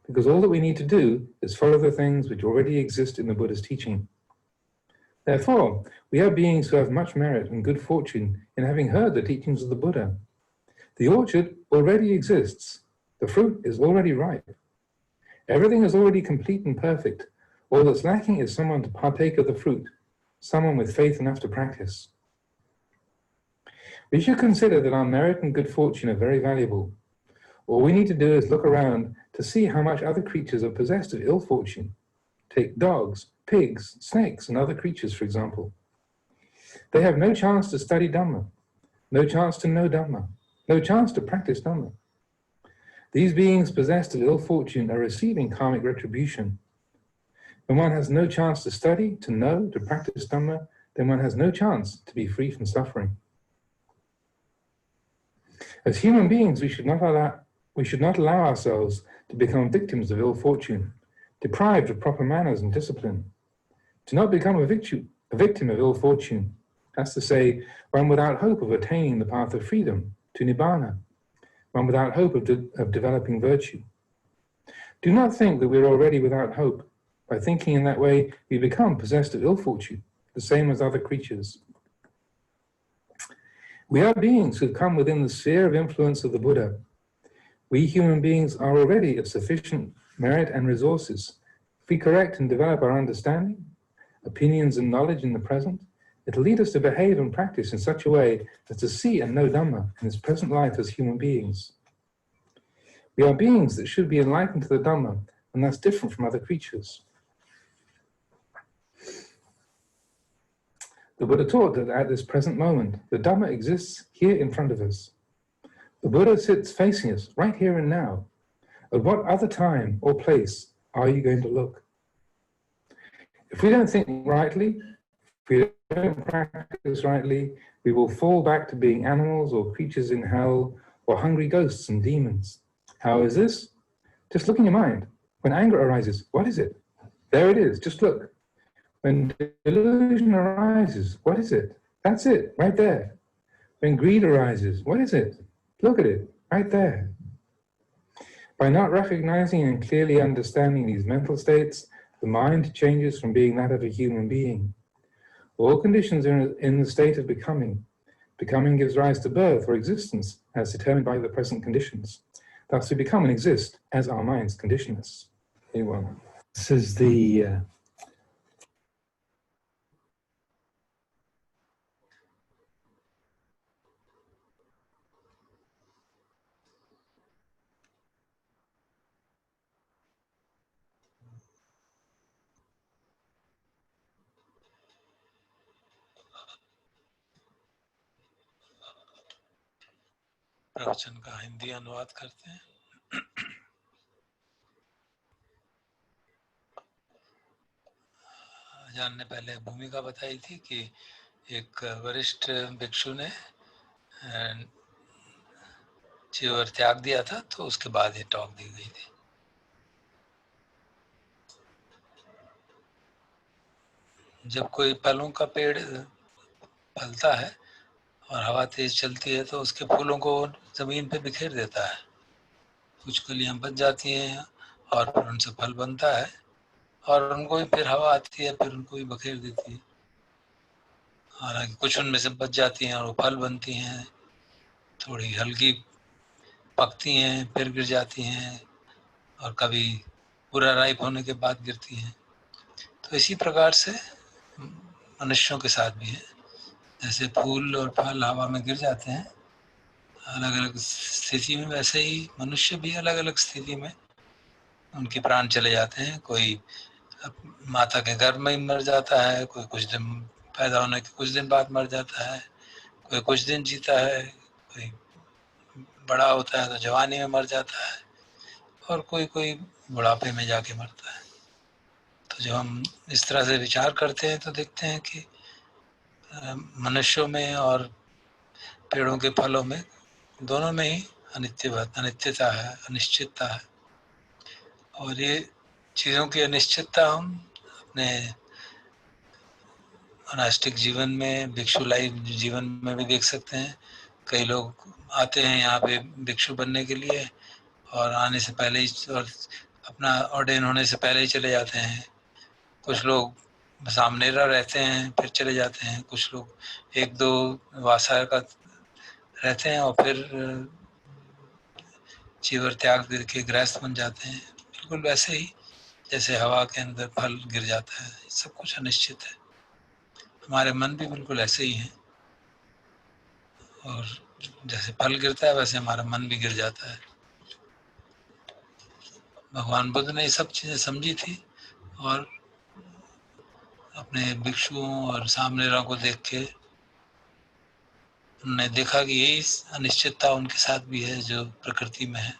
because all that we need to do is follow the things which already exist in the Buddha's teaching. Therefore, we are beings who have much merit and good fortune in having heard the teachings of the Buddha. The orchard already exists. The fruit is already ripe. Everything is already complete and perfect. All that's lacking is someone to partake of the fruit, someone with faith enough to practice. We should consider that our merit and good fortune are very valuable. All we need to do is look around to see how much other creatures are possessed of ill fortune. Take dogs, pigs, snakes, and other creatures, for example. They have no chance to study Dhamma, no chance to know Dhamma, no chance to practice Dhamma. These beings possessed of ill fortune are receiving karmic retribution. When one has no chance to study, to know, to practice Dhamma, then one has no chance to be free from suffering. As human beings, we should not allow ourselves to become victims of ill fortune, deprived of proper manners and discipline. To not become a victim of ill fortune, that's to say, one without hope of attaining the path of freedom, to Nibbana, one without hope of developing virtue. Do not think that we're already without hope. By thinking in that way, we become possessed of ill fortune, the same as other creatures. We are beings who come within the sphere of influence of the Buddha. We human beings are already of sufficient merit and resources. If we correct and develop our understanding, opinions and knowledge in the present, It'll lead us to behave and practice in such a way as to see and know Dhamma in its present life as human beings. We are beings that should be enlightened to the Dhamma, and that's different from other creatures. The Buddha taught that at this present moment, the Dhamma exists here in front of us. The Buddha sits facing us right here and now. At what other time or place are you going to look? If we don't think rightly, if we don't practice rightly, we will fall back to being animals or creatures in hell or hungry ghosts and demons. How is this? Just look in your mind. When anger arises, what is it? There it is, just look. When delusion arises, what is it? That's it, right there. When greed arises, what is it? Look at it, right there. By not recognizing and clearly understanding these mental states, the mind changes from being that of a human being. All conditions are in the state of becoming. Becoming gives rise to birth or existence as determined by the present conditions. Thus we become and exist as our minds condition us. Anyone? This is the प्रवचन का हिंदी अनुवाद करते हैं। आचार्य ने पहले भूमिका बताई थी कि एक वरिष्ठ भिक्षु ने चिवर त्याग दिया था, तो उसके बाद ये टॉक दी गई थी। जब कोई फलों का पेड़ फलता है और हवा तेज चलती है तो उसके फूलों को जमीन पे बिखेर देता है। कुछ कलियां बच जाती हैं और फिर उनसे फल बनता है, और उनको ही फिर हवा आती है, फिर उनको ही बखेर देती है। हालांकि कुछ उनमें से बच जाती हैं और वो फल बनती हैं, थोड़ी हल्की पकती हैं, फिर गिर जाती हैं, और कभी पूरा राइप होने के बाद गिरती हैं। तो इसी प्रकार से मनुष्यों के साथ भी है। जैसे फूल और फल हवा में गिर जाते हैं अलग अलग स्थिति में, वैसे ही मनुष्य भी अलग अलग स्थिति में उनके प्राण चले जाते हैं। कोई माता के गर्भ में ही मर जाता है, कोई कुछ दिन पैदा होने के कुछ दिन बाद मर जाता है, कोई कुछ दिन जीता है, कोई बड़ा होता है तो जवानी में मर जाता है, और कोई कोई बुढ़ापे में जाके मरता है। तो जब हम इस तरह से विचार करते हैं तो देखते हैं कि मनुष्यों में और पेड़ों के फलों में, दोनों में ही अनित्यता है, अनिश्चितता है। और ये चीज़ों की अनिश्चितता हम अपने मोनास्टिक जीवन में, भिक्षु लाइफ जीवन में भी देख सकते हैं। कई लोग आते हैं यहाँ पे भिक्षु बनने के लिए और आने से पहले ही और अपना ऑर्डेन होने से पहले ही चले जाते हैं। कुछ लोग सामनेरा रहते हैं फिर चले जाते हैं, कुछ लोग एक दो वासा का रहते हैं और फिर चीवर त्याग के गृहस्थ बन जाते हैं। बिल्कुल वैसे ही जैसे हवा के अंदर फल गिर जाता है, सब कुछ अनिश्चित है। हमारे मन भी बिल्कुल ऐसे ही हैं, और जैसे फल गिरता है वैसे हमारा मन भी गिर जाता है। भगवान बुद्ध ने ये सब चीज़ें समझी थी और अपने भिक्षुओं और सामनेरों को देख के उन्होंने देखा कि यही अनिश्चितता उनके साथ भी है जो प्रकृति में है।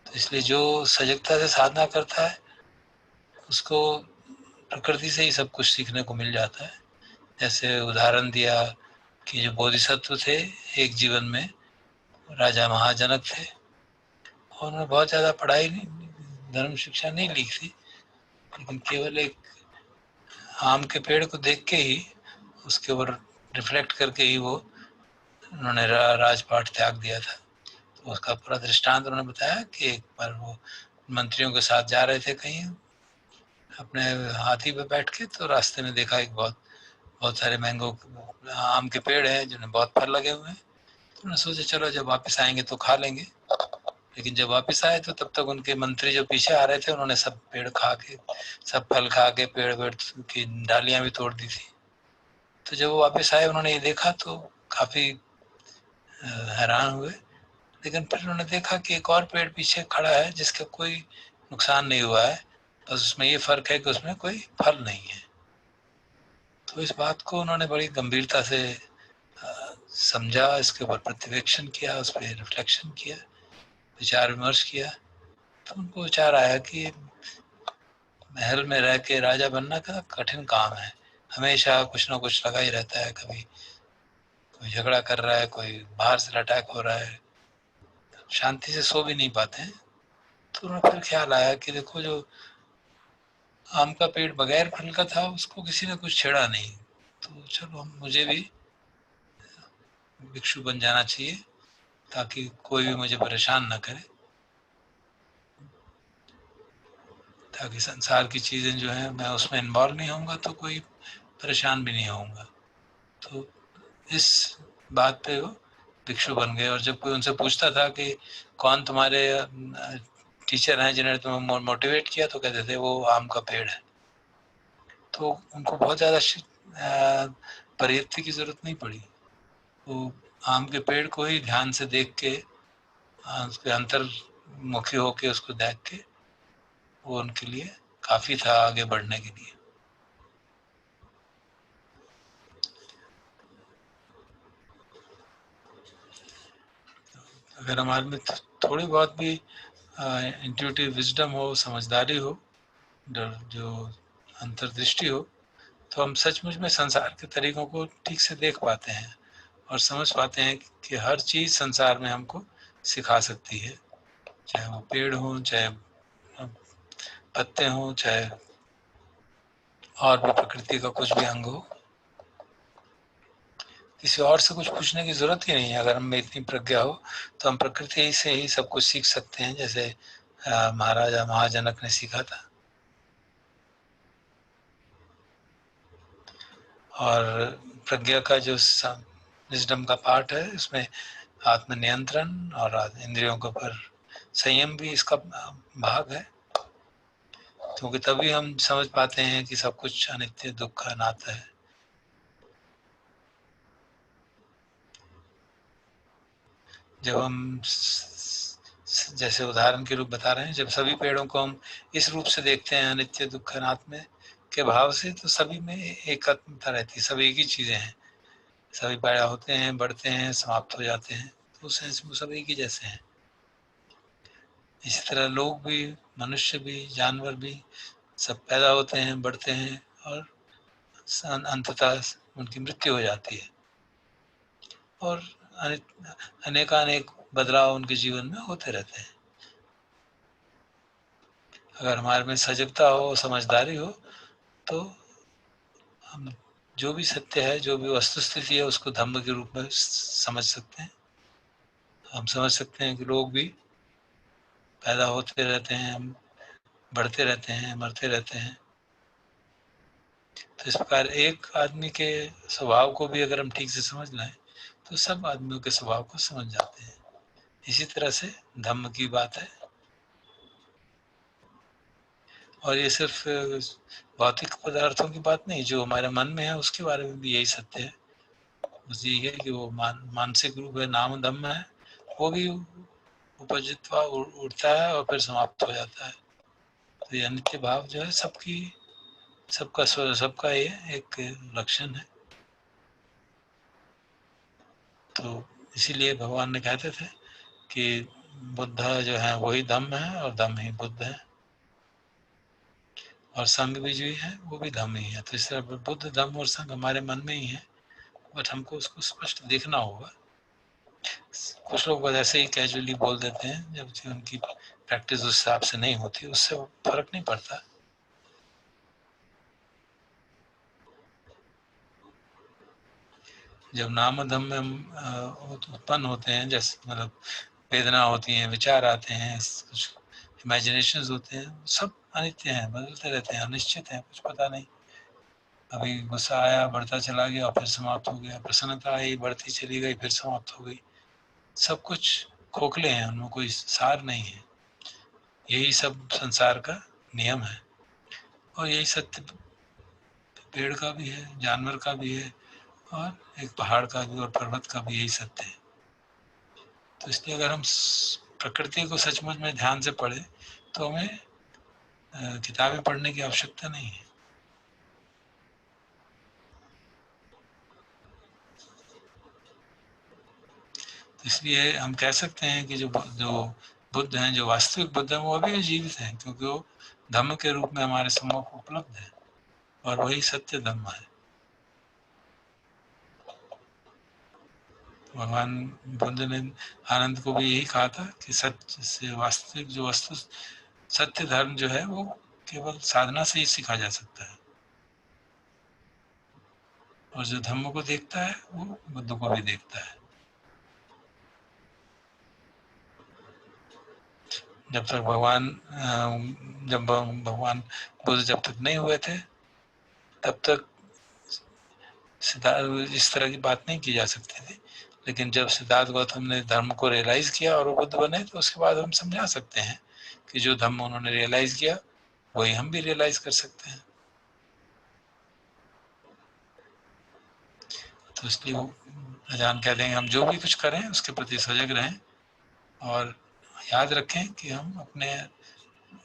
तो इसलिए जो सजगता से साधना करता है उसको प्रकृति से ही सब कुछ सीखने को मिल जाता है। जैसे उदाहरण दिया कि जो बोधिसत्व थे एक जीवन में राजा महाजनक थे, और उन्होंने बहुत ज़्यादा पढ़ाई नहीं, धर्म शिक्षा नहीं ली थी, लेकिन केवल एक आम के पेड़ को देख के ही उसके ऊपर रिफ्लेक्ट करके ही वो उन्होंने राजपाट त्याग दिया था। तो उसका पूरा दृष्टांत उन्होंने बताया कि एक बार वो मंत्रियों के साथ जा रहे थे कहीं अपने हाथी पे बैठ के, तो रास्ते में देखा एक बहुत सारे मैंगो आम के पेड़ हैं जिन्हें बहुत फल लगे हुए हैं। तो उन्होंने सोचा चलो जब वापस आएंगे तो खा लेंगे। लेकिन जब वापस आए तो तब तक उनके मंत्री जो पीछे आ रहे थे उन्होंने सब पेड़ खा के, सब फल खा के पेड़ की डालियां भी तोड़ दी थी। तो जब वो वापस आए उन्होंने ये देखा तो काफ़ी हैरान हुए, लेकिन फिर उन्होंने देखा कि एक और पेड़ पीछे खड़ा है जिसका कोई नुकसान नहीं हुआ है, बस उसमें ये फ़र्क है कि उसमें कोई फल नहीं है। तो इस बात को उन्होंने बड़ी गंभीरता से समझा, इसके ऊपर प्रतिवेक्षण किया, उस पर रिफ्लेक्शन किया, विचार विमर्श किया। तो उनको विचार आया कि महल में रह के राजा बनना का कठिन काम है, हमेशा कुछ ना कुछ लगा ही रहता है, कभी कोई झगड़ा कर रहा है, कोई बाहर से अटैक हो रहा है, शांति से सो भी नहीं पाते हैं। तो उन्हें फिर ख्याल आया कि देखो, जो आम का पेड़ बगैर फल का था उसको किसी ने कुछ छेड़ा नहीं, तो चलो मुझे भी भिक्षु बन जाना चाहिए ताकि कोई भी मुझे परेशान ना करे, ताकि संसार की चीज़ें जो हैं मैं उसमें इन्वॉल्व नहीं होऊंगा तो कोई परेशान भी नहीं होऊंगा। तो इस बात पे वो भिक्षु बन गए। और जब कोई उनसे पूछता था कि कौन तुम्हारे टीचर हैं जिन्होंने तुम्हें मोटिवेट किया, तो कहते थे वो आम का पेड़ है। तो उनको बहुत ज़्यादा परियत्ति की ज़रूरत नहीं पड़ी, वो आम के पेड़ को ही ध्यान से देख के, उसके अंतर्मुखी होके उसको देख के, वो उनके लिए काफ़ी था आगे बढ़ने के लिए। अगर हमारे में थोड़ी बहुत भी इंट्यूटिव विजडम हो, समझदारी हो, जो अंतर्दृष्टि हो, तो हम सचमुच में संसार के तरीकों को ठीक से देख पाते हैं और समझ पाते हैं कि हर चीज़ संसार में हमको सिखा सकती है, चाहे वो पेड़ हो, चाहे पत्ते हों, चाहे और भी प्रकृति का कुछ भी अंग हो। किसी और से कुछ पूछने की जरूरत ही नहीं है। अगर हमें इतनी प्रज्ञा हो तो हम प्रकृति से ही सब कुछ सीख सकते हैं, जैसे महाराजा महाजनक ने सीखा था। और प्रज्ञा का जो विजडम का पार्ट है, इसमें आत्मनियंत्रण और इंद्रियों के ऊपर संयम भी इसका भाग है, क्योंकि तभी हम समझ पाते हैं कि सब कुछ अनित्य, दुख, अनाथ है। जब हम जैसे उदाहरण के रूप बता रहे हैं, जब सभी पेड़ों को हम इस रूप से देखते हैं, अनित्य, दुख, अनात्म के भाव से, तो सभी में एकात्मता रहती है, सब एक ही चीज़ें हैं। सभी पैदा होते हैं, बढ़ते हैं, समाप्त हो जाते हैं, तो उस सेंस में सब एक ही जैसे हैं। इसी तरह लोग भी, मनुष्य भी, जानवर भी सब पैदा होते हैं, बढ़ते हैं और अंततः उनकी मृत्यु हो जाती है। और अनेकानेक बदलाव उनके जीवन में होते रहते हैं। अगर हमारे में सजगता हो, समझदारी हो, तो हम जो भी सत्य है, जो भी वस्तुस्थिति है, उसको धम्म के रूप में समझ सकते हैं। हम समझ सकते हैं कि लोग भी पैदा होते रहते हैं, बढ़ते रहते हैं, मरते रहते हैं। तो इस प्रकार एक आदमी के स्वभाव को भी अगर हम ठीक से समझ लें तो सब आदमियों के स्वभाव को समझ जाते हैं। इसी तरह से धम्म की बात है। और ये सिर्फ भौतिक पदार्थों की बात नहीं, जो हमारे मन में है उसके बारे में भी यही सत्य है। बस यही है कि वो मानसिक रूप है, नाम धम्म है, वो भी उपजित उठता है और फिर समाप्त हो जाता है। तो ये अनित्य भाव जो है सबका ये एक लक्षण है। तो इसीलिए भगवान ने कहते थे कि बुद्ध जो है वही धम्म है और धम्म ही बुद्ध है, और संघ भी जो है वो भी धम्म ही है। तो इस तरह बुद्ध, धम्म और संघ हमारे मन में ही है, बट हमको उसको स्पष्ट देखना होगा। कुछ लोग बस ऐसे ही कैजुअली बोल देते हैं, जबकि उनकी प्रैक्टिस उस हिसाब से नहीं होती, उससे फर्क नहीं पड़ता। जब नाम धम्म उत्पन्न होते हैं, जैसे मतलब वेदना होती हैं, विचार आते हैं, कुछ इमेजिनेशंस होते हैं, सब अनित्य हैं, बदलते रहते हैं, अनिश्चित हैं, कुछ पता नहीं। अभी गुस्सा आया, बढ़ता चला गया, फिर समाप्त हो गया। प्रसन्नता आई, बढ़ती चली गई, फिर समाप्त हो गई। सब कुछ खोखले हैं, उनमें कोई सार नहीं है। यही सब संसार का नियम है, और यही सत्य पेड़ का भी है, जानवर का भी है, और एक पहाड़ का भी और पर्वत का भी यही सत्य है। तो इसलिए अगर हम प्रकृति को सचमुच में ध्यान से पढ़े तो हमें किताबें पढ़ने की आवश्यकता नहीं है। तो इसलिए हम कह सकते हैं कि जो बुद्ध हैं, जो वास्तविक बुद्ध हैं, वो अभी भी जीवित हैं, क्योंकि वो धम्म के रूप में हमारे सम्मुख उपलब्ध है और वही सत्य धम्म है। भगवान बुद्ध ने आनंद को भी यही कहा था कि सत्य से वास्तविक जो वस्तु सत्य धर्म जो है वो केवल साधना से ही सीखा जा सकता है, और जो धम्म को देखता है वो बुद्ध को भी देखता है। जब तक भगवान बुद्ध जब तक नहीं हुए थे तब तक सिद्धार्थ इस तरह की बात नहीं की जा सकती थी, लेकिन जब सिद्धार्थ गौतम ने धर्म को रियलाइज किया और वो बुद्ध बने तो उसके बाद हम समझा सकते हैं कि जो धर्म उन्होंने रियलाइज किया वही हम भी रियलाइज कर सकते हैं। तो इसलिए वो अजान कहते हैं हम जो भी कुछ करें उसके प्रति सजग रहें और याद रखें कि हम अपने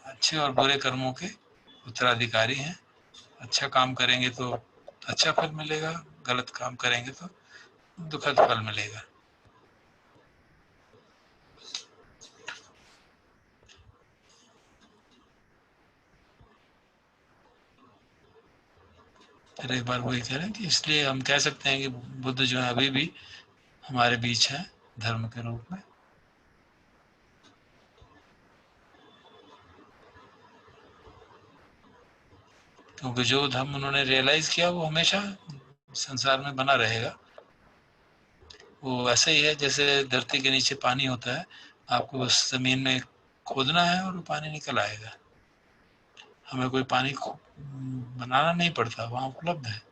अच्छे और बुरे कर्मों के उत्तराधिकारी हैं। अच्छा काम करेंगे तो अच्छा फल मिलेगा, गलत काम करेंगे तो दुखद फल मिलेगा। फिर एक बार वही कह रहे हैं कि इसलिए हम कह सकते हैं कि बुद्ध जो है अभी भी हमारे बीच है धर्म के रूप में। क्योंकि जो धर्म उन्होंने रियलाइज किया वो हमेशा संसार में बना रहेगा। वो ऐसे ही है जैसे धरती के नीचे पानी होता है, आपको उस जमीन में खोदना है और वो पानी निकल आएगा। हमें कोई पानी बनाना नहीं पड़ता, वहाँ उपलब्ध है।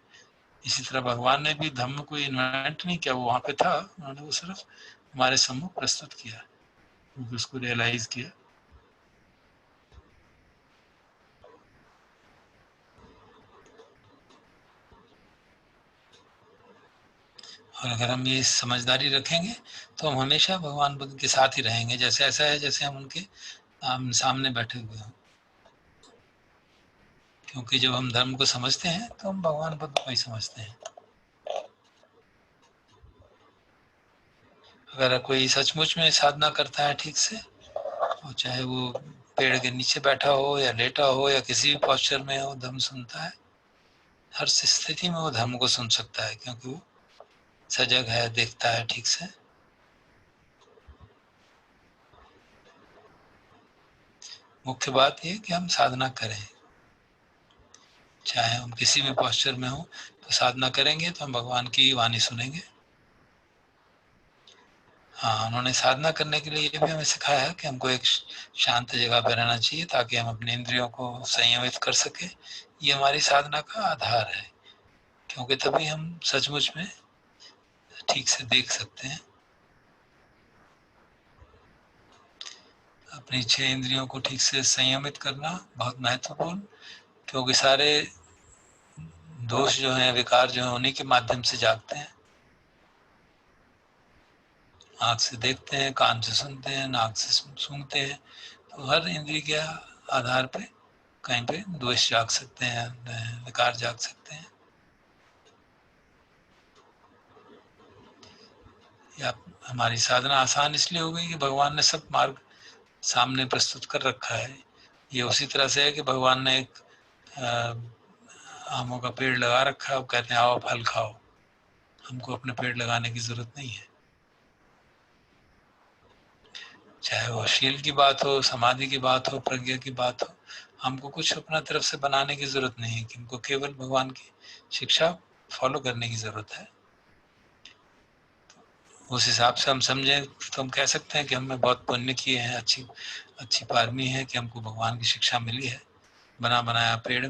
इसी तरह भगवान ने भी धम्म को इन्वेंट नहीं किया, वो वहाँ पे था, उन्होंने वो सिर्फ हमारे सम्मुख प्रस्तुत किया, क्योंकि उसको रियलाइज किया। और अगर हम ये समझदारी रखेंगे तो हम हमेशा भगवान बुद्ध के साथ ही रहेंगे। जैसे ऐसा है जैसे हम उनके सामने बैठे हुए हों, क्योंकि जब हम धर्म को समझते हैं तो हम भगवान बुद्ध को ही समझते हैं। अगर कोई सचमुच में साधना करता है ठीक से, और चाहे वो पेड़ के नीचे बैठा हो या लेटा हो या किसी भी पोस्चर में हो, धर्म सुनता है। हर स्थिति में वो धर्म को सुन सकता है, क्योंकि वो सजग है, देखता है ठीक से। मुख्य बात ये कि हम साधना करें, चाहे हम किसी भी पोस्चर में हो तो साधना करेंगे तो हम भगवान की वाणी सुनेंगे। हाँ, उन्होंने साधना करने के लिए ये भी हमें सिखाया है कि हमको एक शांत जगह पर रहना चाहिए ताकि हम अपने इंद्रियों को संयमित कर सके। ये हमारी साधना का आधार है, क्योंकि तभी हम सचमुच में ठीक से देख सकते हैं। अपनी 6 इंद्रियों को ठीक से संयमित करना बहुत महत्वपूर्ण, क्योंकि सारे दोष जो हैं, विकार जो हैं, उन्हीं के माध्यम से जागते हैं। आँख से देखते हैं, कान से सुनते हैं, नाक से सूंघते हैं, तो हर इंद्रिय के आधार पे कहीं पे द्वेष जाग सकते हैं, विकार जाग सकते हैं। या हमारी साधना आसान इसलिए हो गई कि भगवान ने सब मार्ग सामने प्रस्तुत कर रखा है। ये उसी तरह से है कि भगवान ने एक आमों का पेड़ लगा रखा है, वो कहते हैं आओ फल खाओ। हमको अपने पेड़ लगाने की जरूरत नहीं है। चाहे वो शील की बात हो, समाधि की बात हो, प्रज्ञा की बात हो, हमको कुछ अपना तरफ से बनाने की जरूरत नहीं है, कि हमको केवल भगवान की शिक्षा फॉलो करने की जरूरत है। उस हिसाब से हम समझें तो हम कह सकते हैं कि हमने बहुत पुण्य किए हैं, अच्छी पारमी है कि हमको भगवान की शिक्षा मिली है। बना बनाया पेड़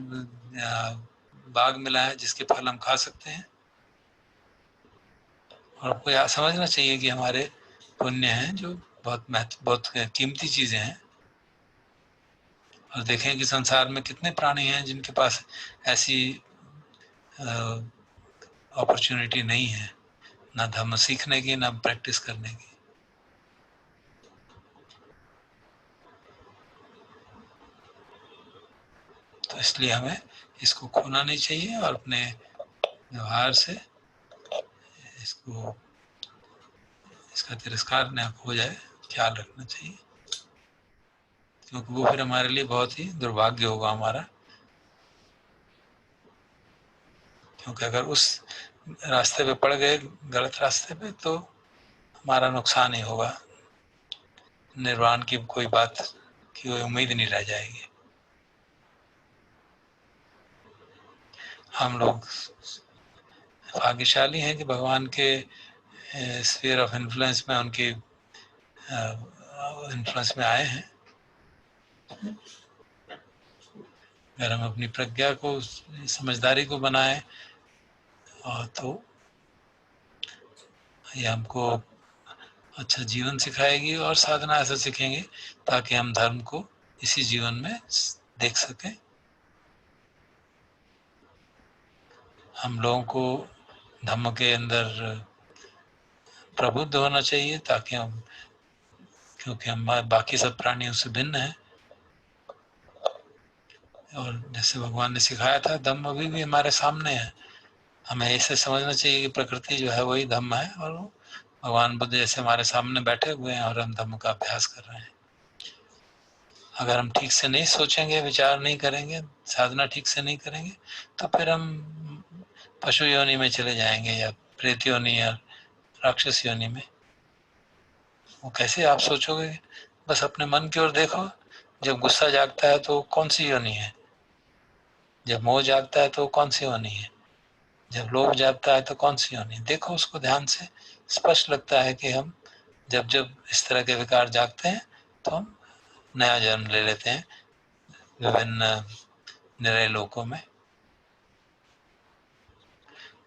बाग मिला है जिसके फल हम खा सकते हैं। और आपको यह समझना चाहिए कि हमारे पुण्य हैं जो बहुत कीमती चीजें हैं। और देखें कि संसार में कितने प्राणी हैं जिनके पास ऐसी अपॉर्चुनिटी नहीं है, ना धर्म सीखने की ना प्रैक्टिस करने की। तो इसलिए हमें इसको खोना नहीं चाहिए और अपने व्यवहार से इसका तिरस्कार न हो जाए, ख्याल रखना चाहिए, क्योंकि वो फिर हमारे लिए बहुत ही दुर्भाग्य होगा हमारा। क्योंकि अगर उस रास्ते पे पड़ गए, गलत रास्ते पे, तो हमारा नुकसान ही होगा, निर्वाण की कोई बात की कोई उम्मीद नहीं रह जाएगी। हम लोग भाग्यशाली हैं कि भगवान के स्फीयर ऑफ इन्फ्लुएंस में, उनकी इन्फ्लुएंस में आए हैं। अगर हम अपनी प्रज्ञा को, समझदारी को बनाएं, और तो ये हमको अच्छा जीवन सिखाएगी, और साधना ऐसा सीखेंगे ताकि हम धर्म को इसी जीवन में देख सकें। हम लोगों को धम्म के अंदर प्रबुद्ध होना चाहिए, ताकि हम, क्योंकि हम बाकी सब प्राणियों से भिन्न हैं, और जैसे भगवान ने सिखाया था, धम्म अभी भी हमारे सामने है। हमें ऐसे समझना चाहिए कि प्रकृति जो है वही धम्म है, और भगवान बुद्ध जैसे हमारे सामने बैठे हुए हैं, और हम धम्म का अभ्यास कर रहे हैं। अगर हम ठीक से नहीं सोचेंगे, विचार नहीं करेंगे, साधना ठीक से नहीं करेंगे, तो फिर हम पशु योनि में चले जाएंगे, या प्रेत योनि, या राक्षस योनि में। वो कैसे आप सोचोगे? बस अपने मन की ओर देखो। जब गुस्सा जागता है तो कौन सी योनि है? जब मोह जागता है तो कौन सी योनि है? जब लोभ जागता है तो कौन सी योनि? देखो उसको ध्यान से। स्पष्ट लगता है कि हम जब जब इस तरह के विकार जागते हैं तो हम नया जन्म ले लेते हैं विभिन्न निरय लोकों में।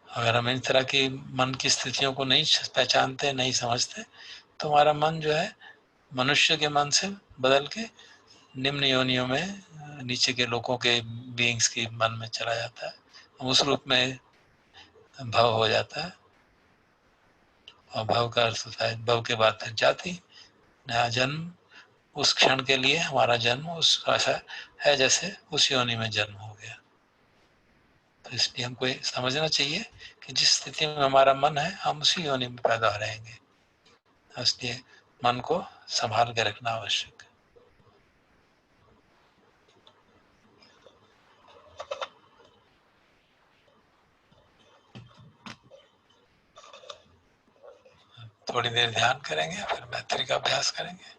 अगर हम इन तरह की मन की स्थितियों को नहीं पहचानते, नहीं समझते, तो हमारा मन जो है मनुष्य के मन से बदल के निम्न योनियों में, नीचे के लोगों के बीइंग्स की मन में चला जाता है। उस रूप में भव हो जाता है, और भव का अर्थ होता है भव के बाद फिर जाति, नया जन्म। उस क्षण के लिए हमारा जन्म उसका ऐसा है जैसे उस योनि में जन्म हो गया। तो इसलिए हमको समझना चाहिए कि जिस स्थिति में हमारा मन है, हम उसी योनि में पैदा रहेंगे। इसलिए मन को संभाल के रखना आवश्यक है। थोड़ी देर ध्यान करेंगे, फिर मैत्री का अभ्यास करेंगे।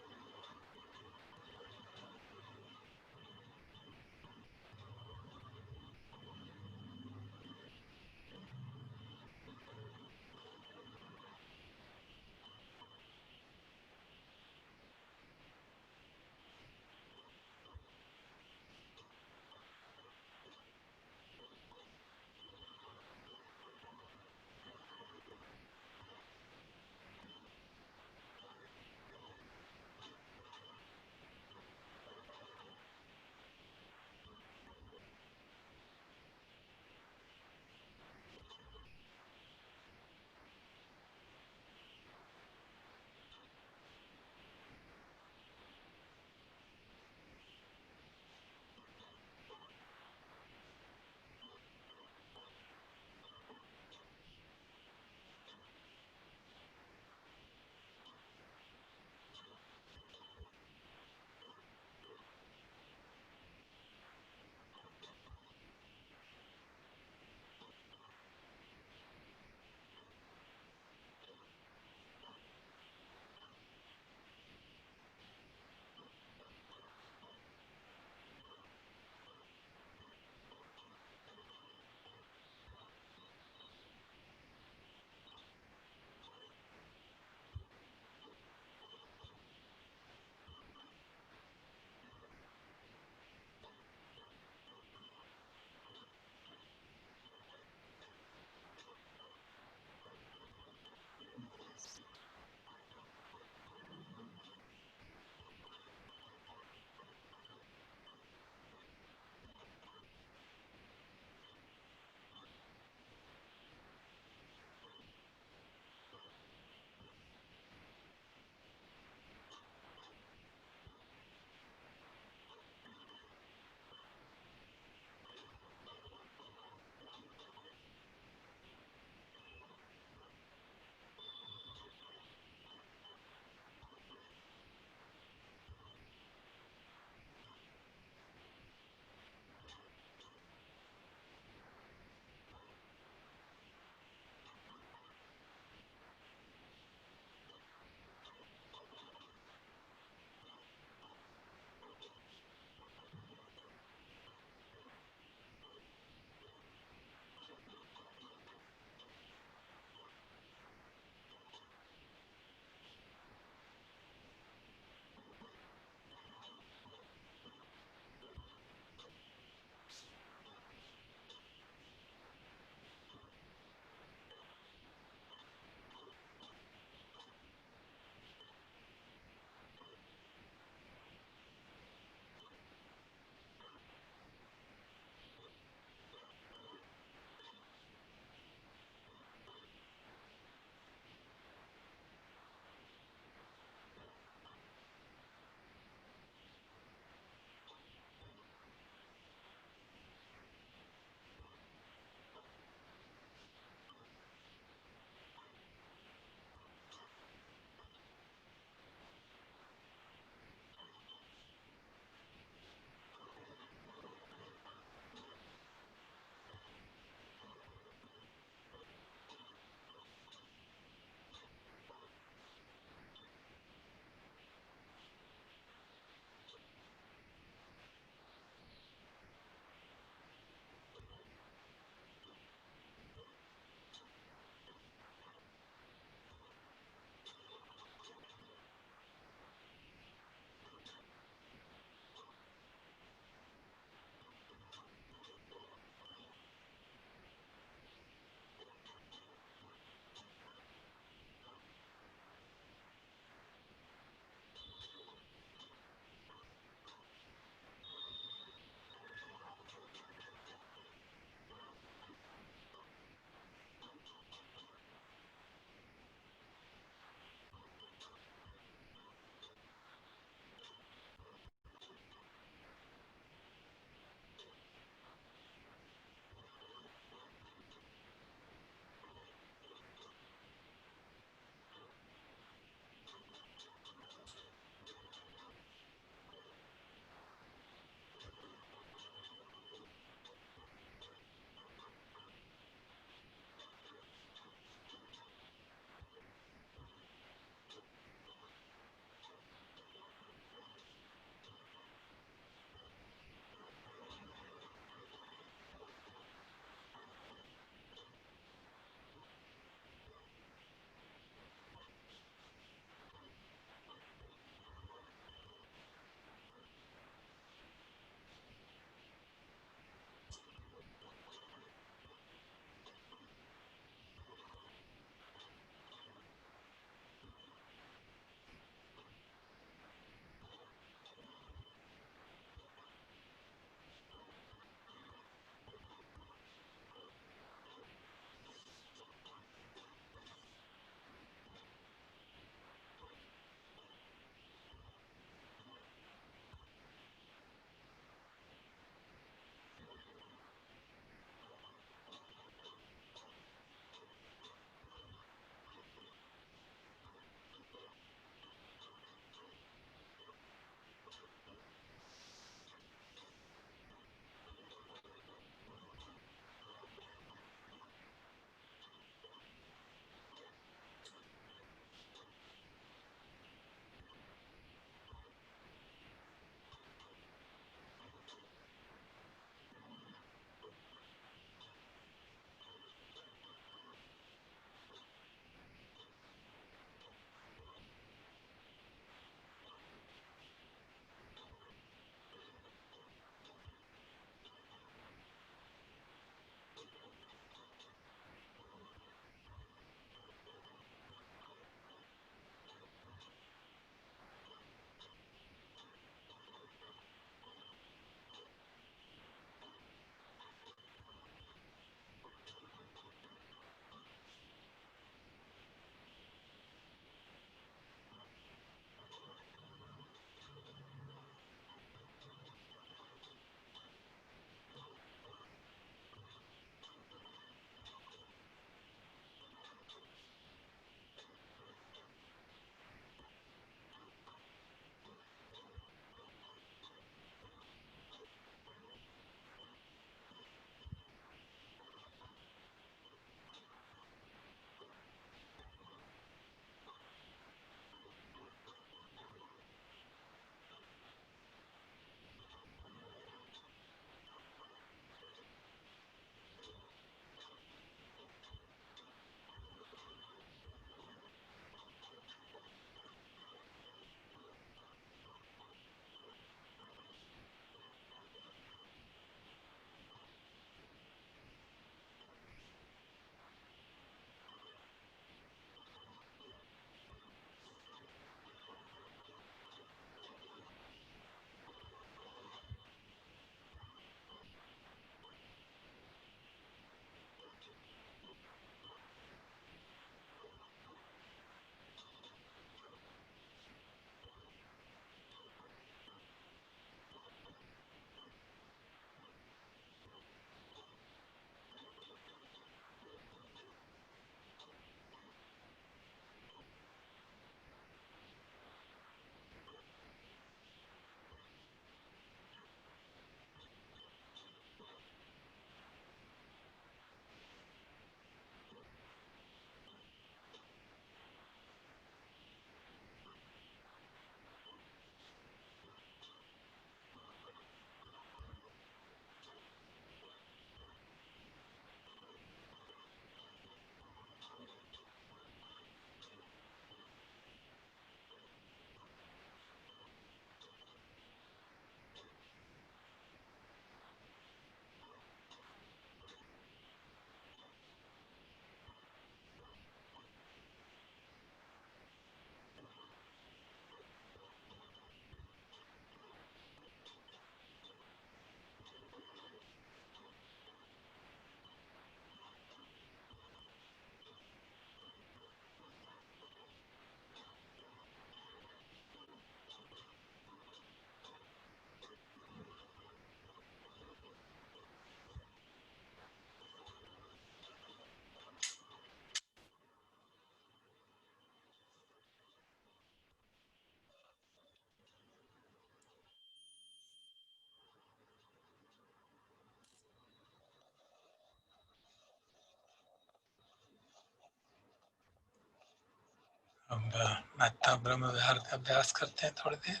अब मेत्ता ब्रह्म विहार का अभ्यास करते हैं थोड़ी देर।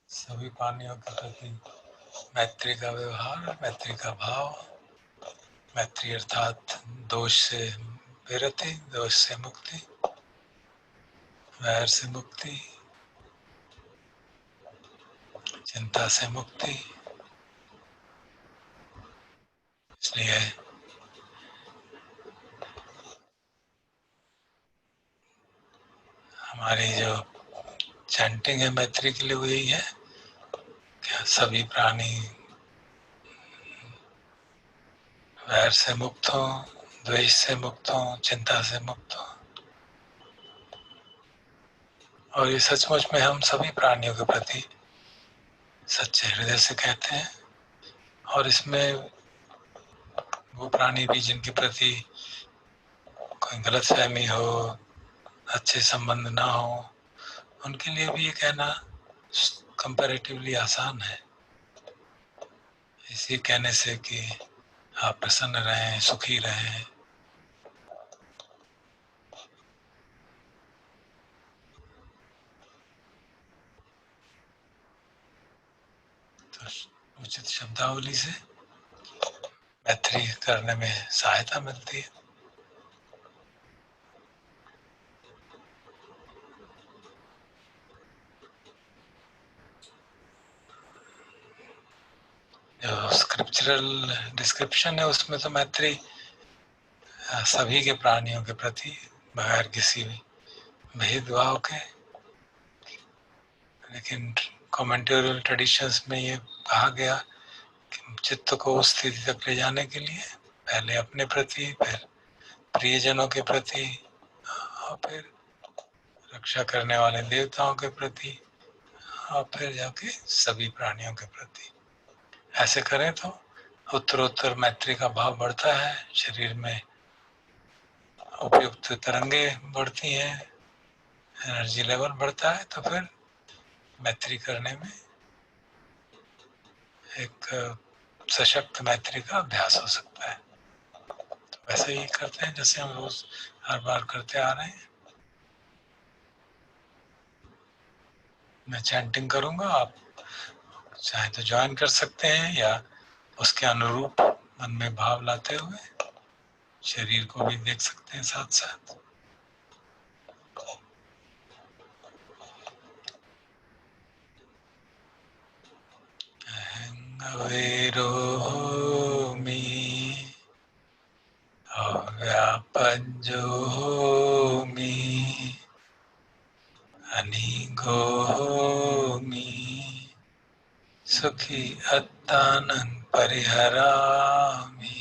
सभी प्राणियों के प्रति मैत्री का व्यवहार, मैत्री का भाव। मैत्री अर्थात दोष से विरति, दोष से मुक्ति, वैर से मुक्ति, चिंता से मुक्ति। इसलिए हमारी जो चैंटिंग है मैत्री के लिए वो यही है कि सभी प्राणी वैर से मुक्त हो, द्वेष से मुक्त हो, चिंता से मुक्त हो। और ये सचमुच में हम सभी प्राणियों के प्रति सच्चे हृदय से कहते हैं। और इसमें वो प्राणी भी जिनके प्रति कोई गलतफहमी हो, अच्छे संबंध ना हो, उनके लिए भी ये कहना कंपैरेटिवली आसान है। इसी कहने से कि आप प्रसन्न रहें, सुखी रहें। तो उचित शब्दावली से मैत्री करने में सहायता मिलती है। जो स्क्रिप्चरल डिस्क्रिप्शन है उसमें तो मैत्री सभी के प्राणियों के प्रति बगैर किसी भेदभाव के, लेकिन कमेंटेरियल ट्रेडिशंस में ये कहा गया कि चित्त को उस स्थिति तक ले जाने के लिए पहले अपने प्रति, फिर प्रियजनों के प्रति, और फिर रक्षा करने वाले देवताओं के प्रति, और फिर जाके सभी प्राणियों के प्रति। ऐसे करें तो उत्तरोत्तर मैत्री का भाव बढ़ता है, शरीर में उपयुक्त तरंगे बढ़ती हैं, एनर्जी लेवल बढ़ता है, तो फिर मैत्री करने में एक सशक्त मैत्री का अभ्यास हो सकता है। तो वैसे ही करते हैं जैसे हम रोज हर बार करते आ रहे हैं। मैं चैंटिंग करूंगा, आप चाहे तो ज्वाइन कर सकते हैं या उसके अनुरूप मन में भाव लाते हुए शरीर को भी देख सकते हैं साथ साथ। अवेरोमि अव्यापज्योमि अनिगोमि सुखी अत्तानं परिहरामि।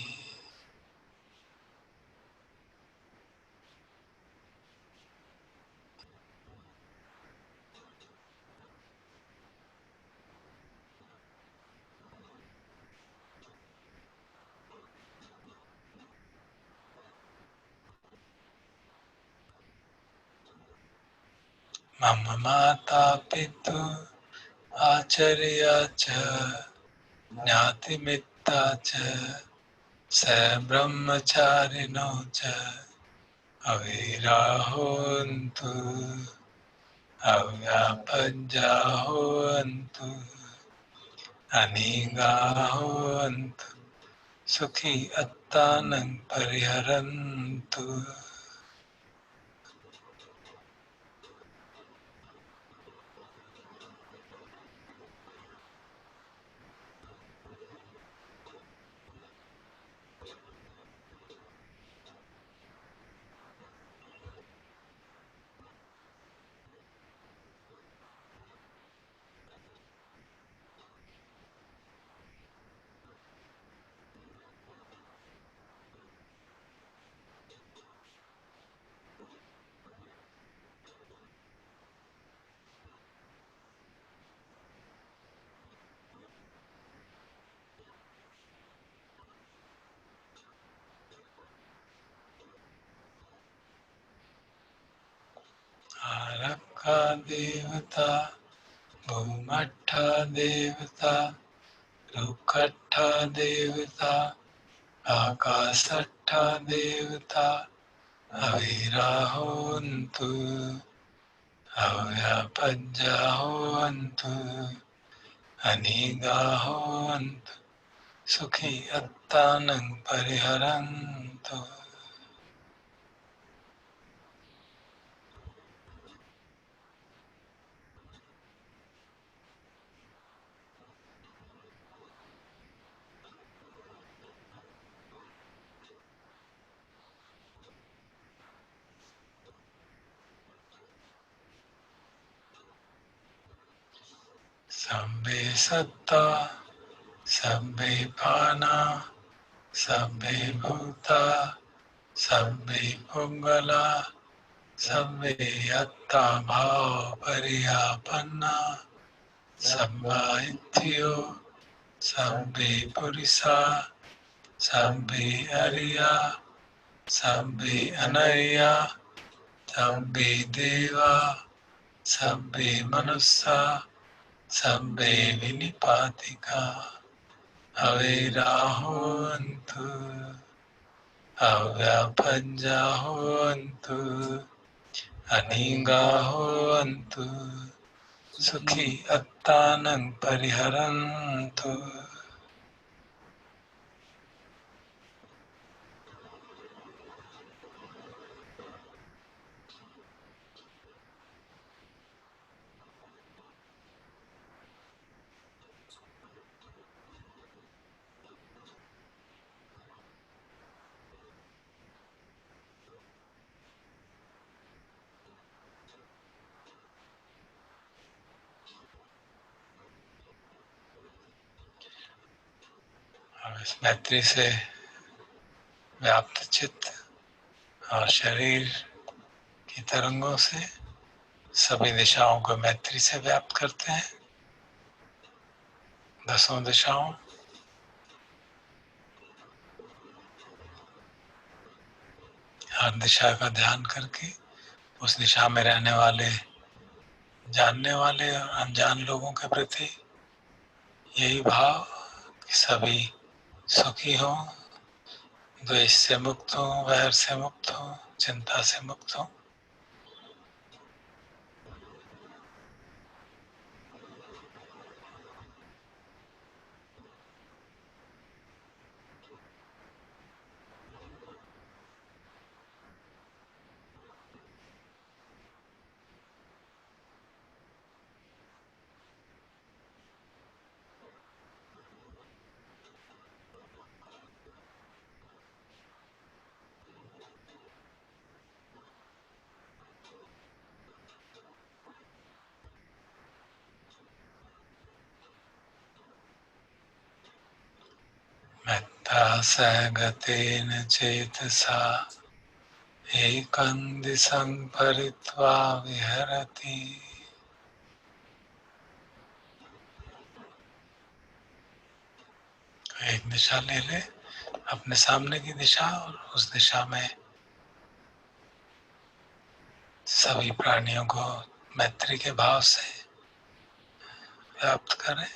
मम माता पितु आचार्या च ज्ञातिमित्ता च स ब्रह्मचारिणो च अविराहोन्तु अव्यापज्याहोन्तु अनिगाहोन्तु सुखी अत्तानं परिहरन्तु। लोका देवता भूमट्ठा देवता रुकट्ठा देवता आकाशट्ठा देवता अविराहोन्तु अव्यापज्जाहोन्तु अनीगाहोन्तु सुखी अत्तानं परिहरन्तु। सब्बे सत्ता सब्बे पाना सब्बे भूता सब्बे पुंगला सब्बे अत्ता भाव परियापन्ना सब्बा इत्थियो सब्बे पुरिसा सब्बे अरिया सब्बे अनरिया सब्बे देवा सब्बे मनुष्या सब्बे विनिपातिका अविराहोन्तु अव्यापज्जाहोन्तु अनीगाहोन्तु सुखी अत्तानं परिहरन्तु। और इस मैत्री से व्याप्त चित्त और शरीर की तरंगों से सभी दिशाओं को मैत्री से व्याप्त करते हैं। 10 दिशाओं हर दिशा का ध्यान करके उस दिशा में रहने वाले जानने वाले और अनजान लोगों के प्रति यही भाव कि सभी सुखी हो, द्वेष से मुक्त हो, वैर से मुक्त हो, चिंता से मुक्त हो। मेत्ता सहगतेन चेतसा एकं दिशं परित्वा विहरति। एक दिशा ले ले, अपने सामने की दिशा, और उस दिशा में सभी प्राणियों को मैत्री के भाव से व्याप्त करें।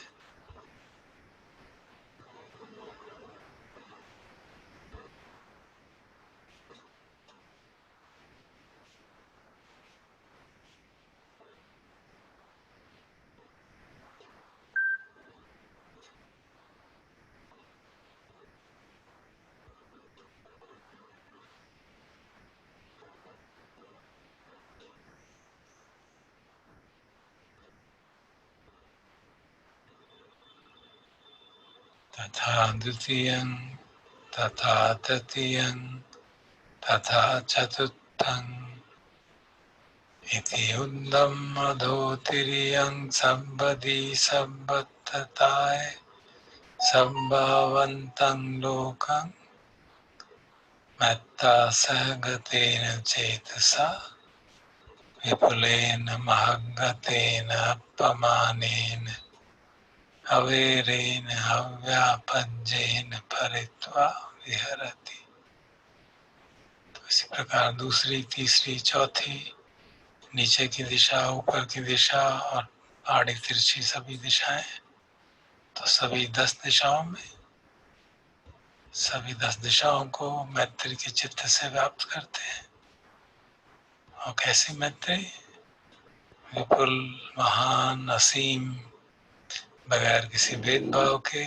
तथा द्वितीयं तथा तृतीयं तथा चतुर्थं इति उद्धं मधोतिरियं सम्बदि सम्बद्धताय सम्भावन्तं लोकं मत्ता सहगतेन चेतसा विपुलेन महगतेन अपमानेन अवेरेन अव्यापज्जेन परित्वा विहरति। तो इसी प्रकार दूसरी, तीसरी, चौथी नीचे की दिशा, ऊपर की दिशा और आड़ी तिरछी सभी दिशाएं, तो सभी 10 दिशाओं में सभी 10 दिशाओं को मैत्री के चित्त से व्याप्त करते हैं। और कैसी मैत्री? विपुल, महान, असीम, बगैर किसी भेदभाव के,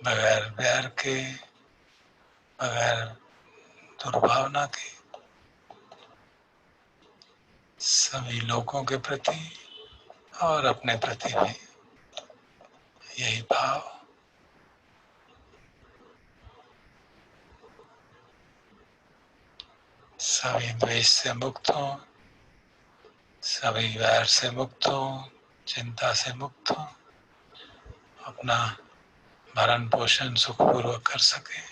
बगैर प्यार के, बगैर दुर्भावना के, सभी लोगों के प्रति और अपने प्रति भी यही भाव। सभी द्वेष से मुक्त हो, सभी वैर से मुक्त हो, चिंता से मुक्त हो, अपना भरण पोषण सुखपूर्वक कर सके।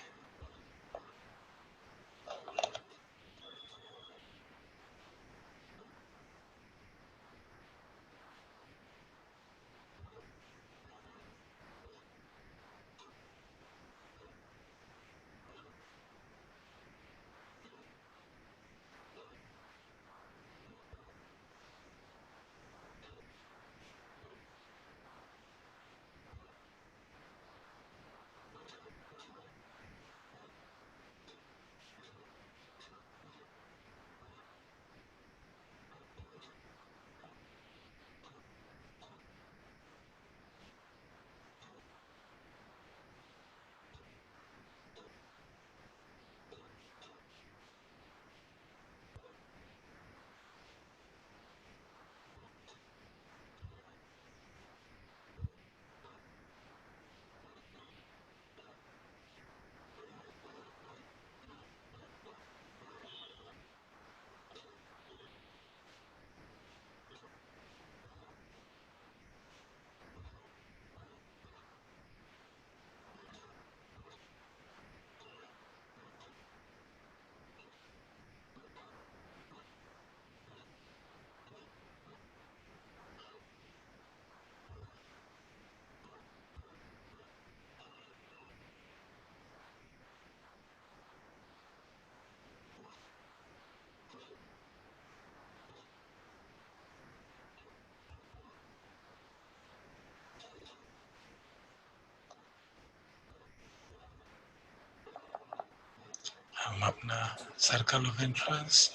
हम अपना circle of influence,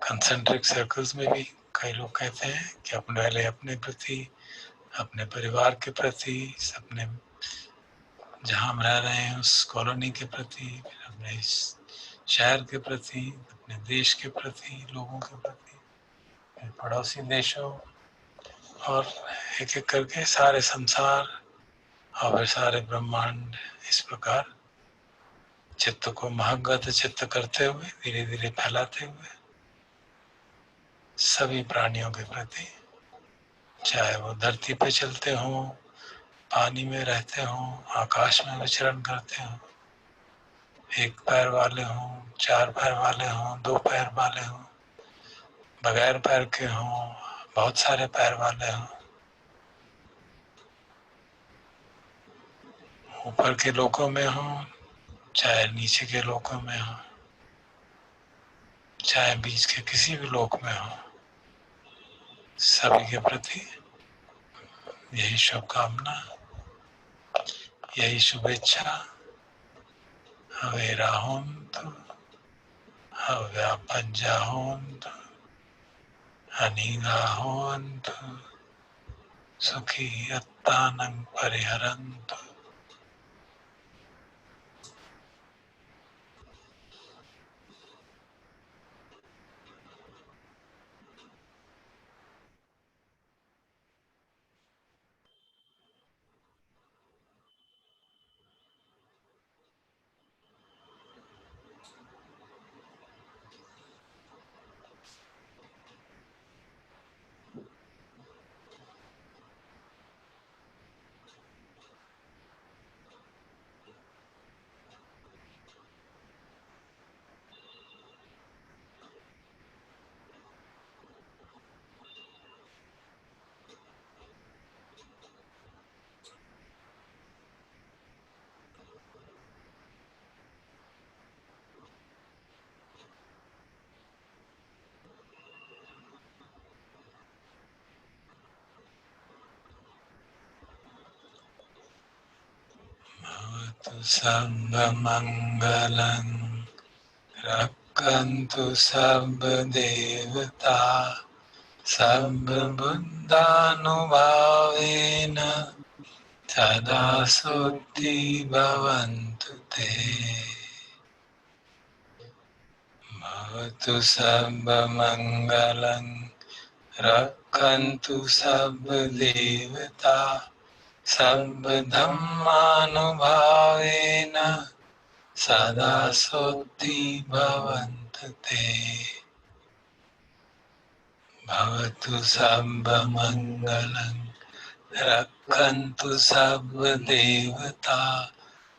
concentric circles में भी कई लोग कहते हैं कि पहले अपने प्रति, अपने परिवार के प्रति, अपने जहाँ हम रह रहे हैं उस कॉलोनी के प्रति, फिर अपने इस शहर के प्रति, अपने देश के प्रति, लोगों के प्रति, फिर पड़ोसी देशों, और एक एक करके सारे संसार और फिर सारे ब्रह्मांड, इस प्रकार चित्त को महगत चित्त करते हुए धीरे धीरे फैलाते हुए सभी प्राणियों के प्रति, चाहे वो धरती पे चलते हों, पानी में रहते हों, आकाश में विचरण करते हों, एक पैर वाले हों, 4 पैर वाले हों, 2 पैर वाले हों, बगैर पैर के हों, बहुत सारे पैर वाले हों, ऊपर के लोकों में हों, चाहे नीचे के लोकों में हों, चाहे बीच के किसी भी लोक में हों, सभी के प्रति यही शुभकामना, यही शुभेच्छा। अवेराहोन्तु, अव्यापज्याहोन्तु, अनीगाहोन्तु, सुखी अत्तानं परिहरन्तु। सर्वमङ्गलं रक्षन्तु सर्वदेवता सर्वबुद्धानुभावेन सदा सुखी भवन्तु ते भवतु सर्वमङ्गलं रक्षन्तु सर्वदेवता सर्वधर्मानुभावेन सदा सुखी भवन्तु ते भवतु सर्वमङ्गलं रक्षन्तु सर्वदेवता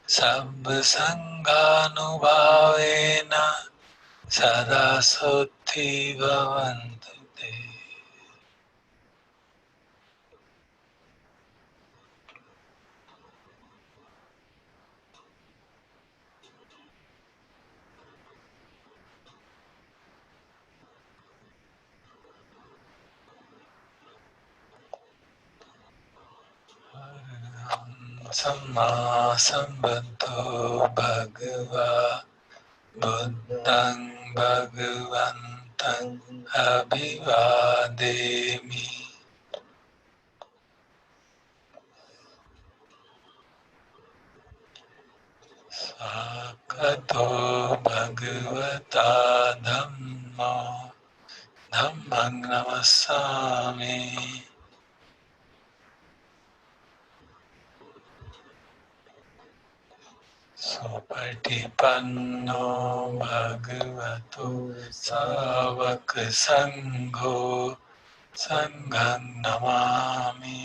सर्वसङ्गानुभावेन सदा सुखी भवन्तु ते सम्मा सम्बुद्धो भगवा बुद्धं भगवन्तं अभिवादेमि स्वागतो भगवता धम्मो धम्मं नमस्सामि सुपटिपन्नो भगवतो सावक संघो संघं नमामि